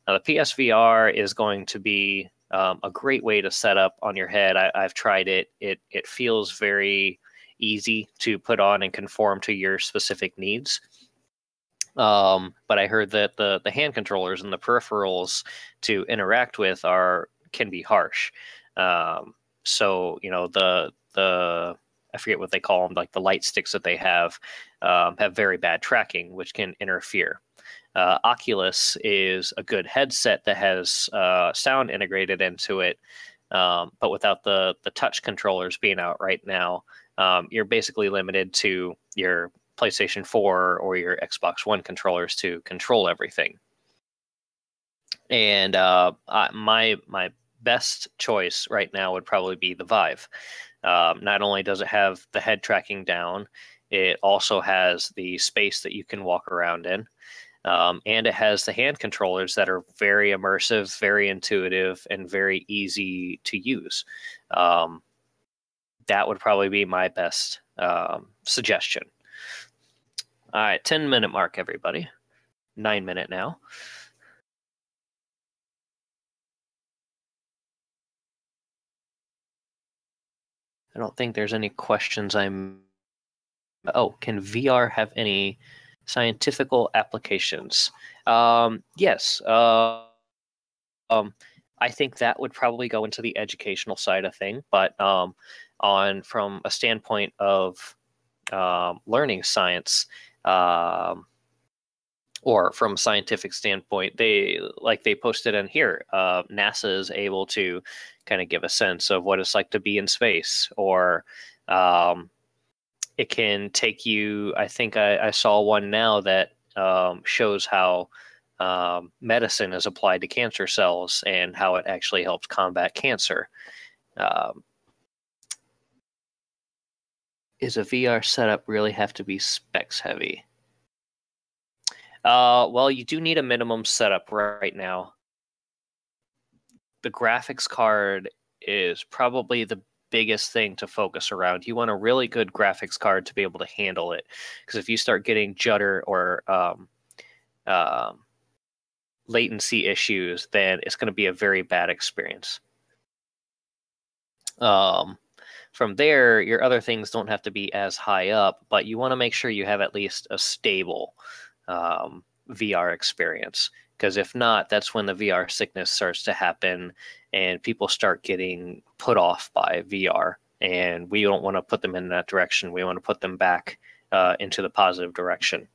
Now, the PSVR is going to be a great way to set up on your head. I've tried it. It feels very easy to put on and conform to your specific needs. But I heard that the hand controllers and the peripherals to interact with can be harsh. So the I forget what they call them, like the light sticks that they have very bad tracking, which can interfere. Oculus is a good headset that has sound integrated into it, But without the touch controllers being out right now, you're basically limited to your PlayStation 4 or your Xbox One controllers to control everything. And my best choice right now would probably be the Vive. Not only does it have the head tracking down, it also has the space that you can walk around in. And it has the hand controllers that are very immersive, very intuitive, and very easy to use. That would probably be my best suggestion. All right, 10-minute mark, everybody. 9-minute now. I don't think there's any questions. Oh, can VR have any scientific applications? Yes. I think that would probably go into the educational side of thing, but from a standpoint of learning science, or from a scientific standpoint, they posted in here, NASA is able to kind of give a sense of what it's like to be in space, or it can take you. I think I saw one now that shows how medicine is applied to cancer cells and how it actually helps combat cancer. Is a VR setup really have to be specs heavy? Well, you do need a minimum setup right now. The graphics card is probably the biggest thing to focus around. You want a really good graphics card to be able to handle it, because if you start getting jutter or latency issues, then it's going to be a very bad experience. From there, your other things don't have to be as high up, but you want to make sure you have at least a stable VR experience, because if not, that's when the VR sickness starts to happen and people start getting put off by VR, and we don't want to put them in that direction. We want to put them back into the positive direction.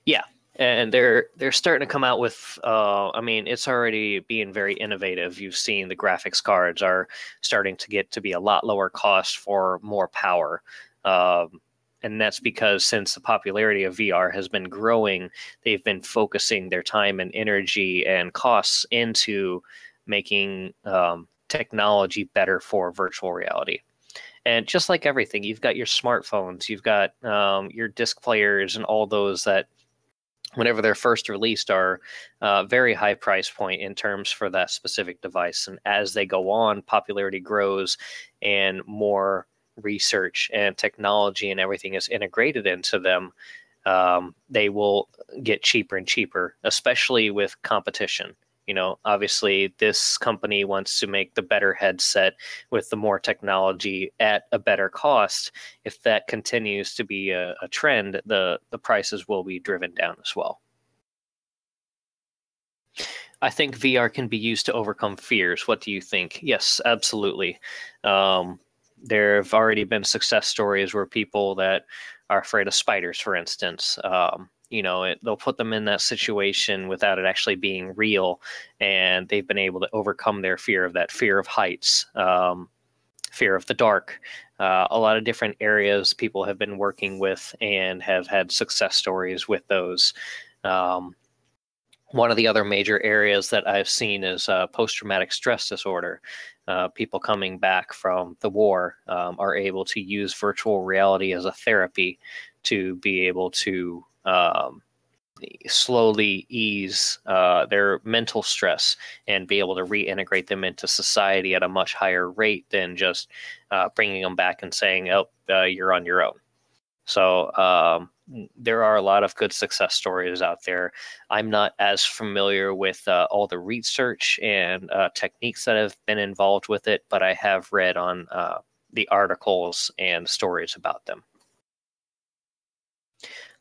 Yeah, and they're starting to come out with. I mean, it's already being very innovative. You've seen the graphics cards are starting to get to be a lot lower cost for more power. And that's because since the popularity of VR has been growing, they've been focusing their time and energy and costs into making technology better for virtual reality. And just like everything, you've got your smartphones, you've got your disc players, and all those that, whenever they're first released, are very high price point in terms for that specific device. And as they go on, popularity grows and more research and technology and everything is integrated into them. They will get cheaper and cheaper, especially with competition. You know, obviously this company wants to make the better headset with the more technology at a better cost. If that continues to be a trend, the prices will be driven down as well. I think VR can be used to overcome fears. What do you think? Yes, absolutely. There have already been success stories where people that are afraid of spiders, for instance, they'll put them in that situation without it actually being real, and they've been able to overcome their fear of that, fear of heights, fear of the dark. A lot of different areas people have been working with and have had success stories with those. One of the other major areas that I've seen is post-traumatic stress disorder. People coming back from the war are able to use virtual reality as a therapy to be able to slowly ease their mental stress and be able to reintegrate them into society at a much higher rate than just bringing them back and saying, oh, you're on your own. So there are a lot of good success stories out there. I'm not as familiar with all the research and techniques that have been involved with it, but I have read on the articles and stories about them.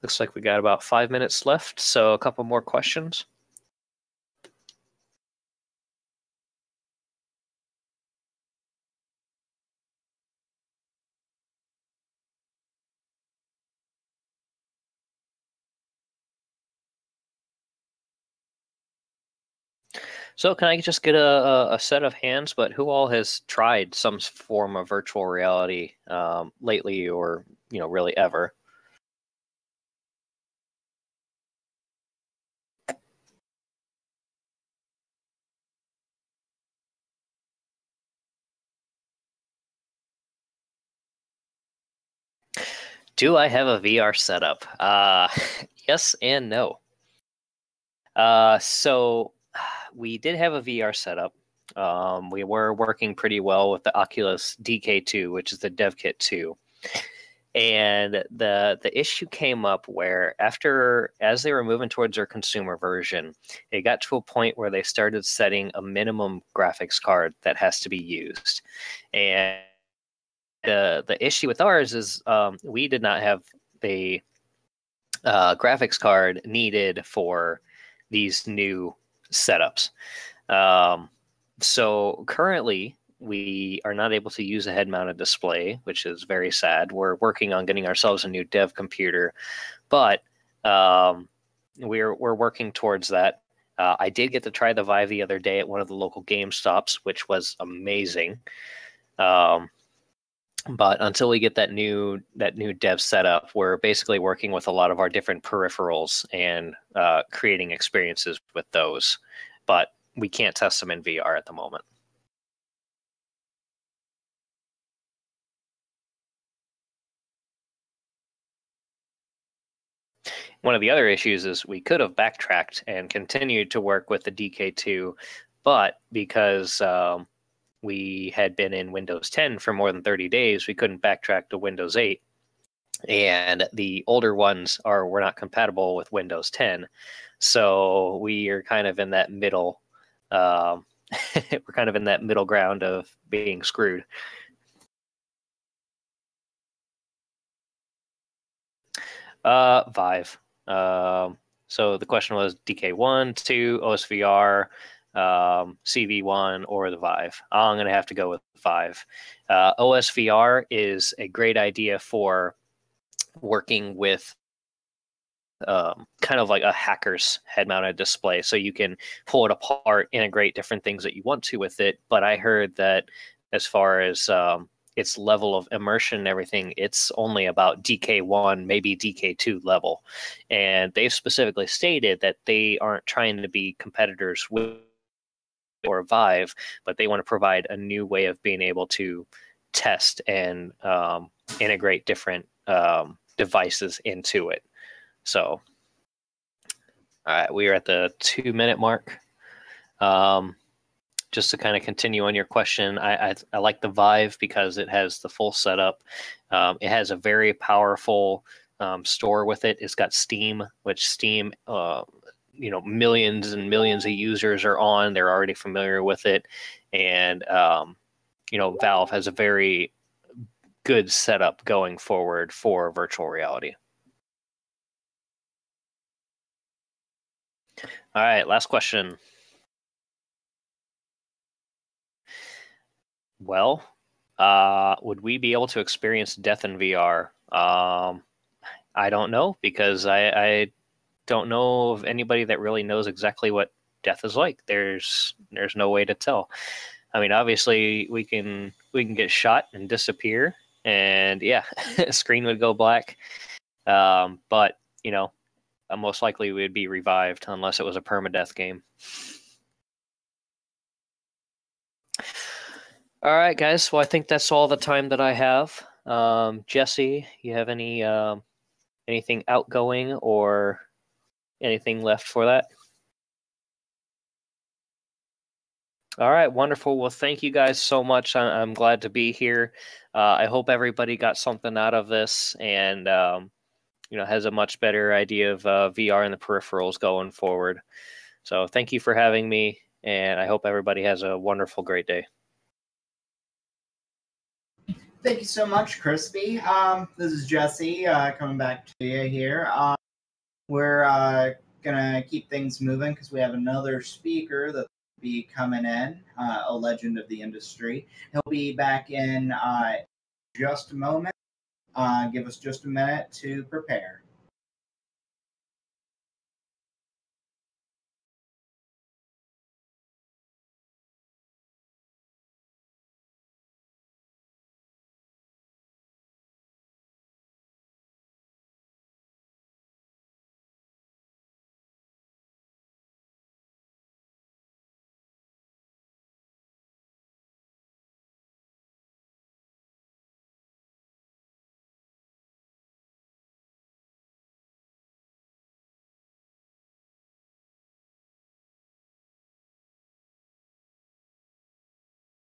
Looks like we got about 5 minutes left, so a couple more questions. So can I just get a set of hands? But who all has tried some form of virtual reality lately, or really ever? Do I have a VR setup? Yes and no. So we did have a VR setup. We were working pretty well with the Oculus DK2, which is the dev kit 2. And the issue came up where as they were moving towards their consumer version, it got to a point where they started setting a minimum graphics card that has to be used. And the issue with ours is we did not have the graphics card needed for these new setups. So currently, we are not able to use a head-mounted display, which is very sad. We're working on getting ourselves a new dev computer, but we're working towards that. I did get to try the Vive the other day at one of the local GameStops, which was amazing. But until we get that new dev setup, we're basically working with a lot of our different peripherals and creating experiences with those. But we can't test them in VR at the moment. One of the other issues is we could have backtracked and continued to work with the DK2, but because we had been in Windows 10 for more than 30 days, we couldn't backtrack to Windows 8. And the older ones were not compatible with Windows 10. So we are kind of in that middle, we're kind of in that middle ground of being screwed. Vive. So the question was DK1, 2, OSVR, CV1, or the Vive. I'm going to have to go with Vive. OSVR is a great idea for working with kind of like a hacker's head-mounted display. So you can pull it apart, integrate different things that you want to with it. But I heard that as far as its level of immersion and everything, it's only about DK1, maybe DK2 level. And they've specifically stated that they aren't trying to be competitors with or Vive, but they want to provide a new way of being able to test and integrate different devices into it. So, all right, we are at the 2-minute mark. Just to kind of continue on your question, I like the Vive because it has the full setup. It has a very powerful store with it. It's got Steam, which Steam, millions and millions of users are on. They're already familiar with it. And, Valve has a very good setup going forward for virtual reality. All right, last question. Well, would we be able to experience death in VR? I don't know, because I don't know of anybody that really knows exactly what death is like. There's no way to tell. I mean, obviously we can get shot and disappear, and yeah, screen would go black. But most likely we would be revived unless it was a permadeath game. All right, guys. Well, I think that's all the time that I have. Jesse, you have anything outgoing or anything left for that? All right, wonderful. Well, thank you guys so much. I'm glad to be here. I hope everybody got something out of this and has a much better idea of VR and the peripherals going forward. So thank you for having me, and I hope everybody has a wonderful, great day. Thank you so much, Crispy. This is Jesse coming back to you here. We're going to keep things moving because we have another speaker that will be coming in, a legend of the industry. He'll be back in just a moment. Give us just a minute to prepare.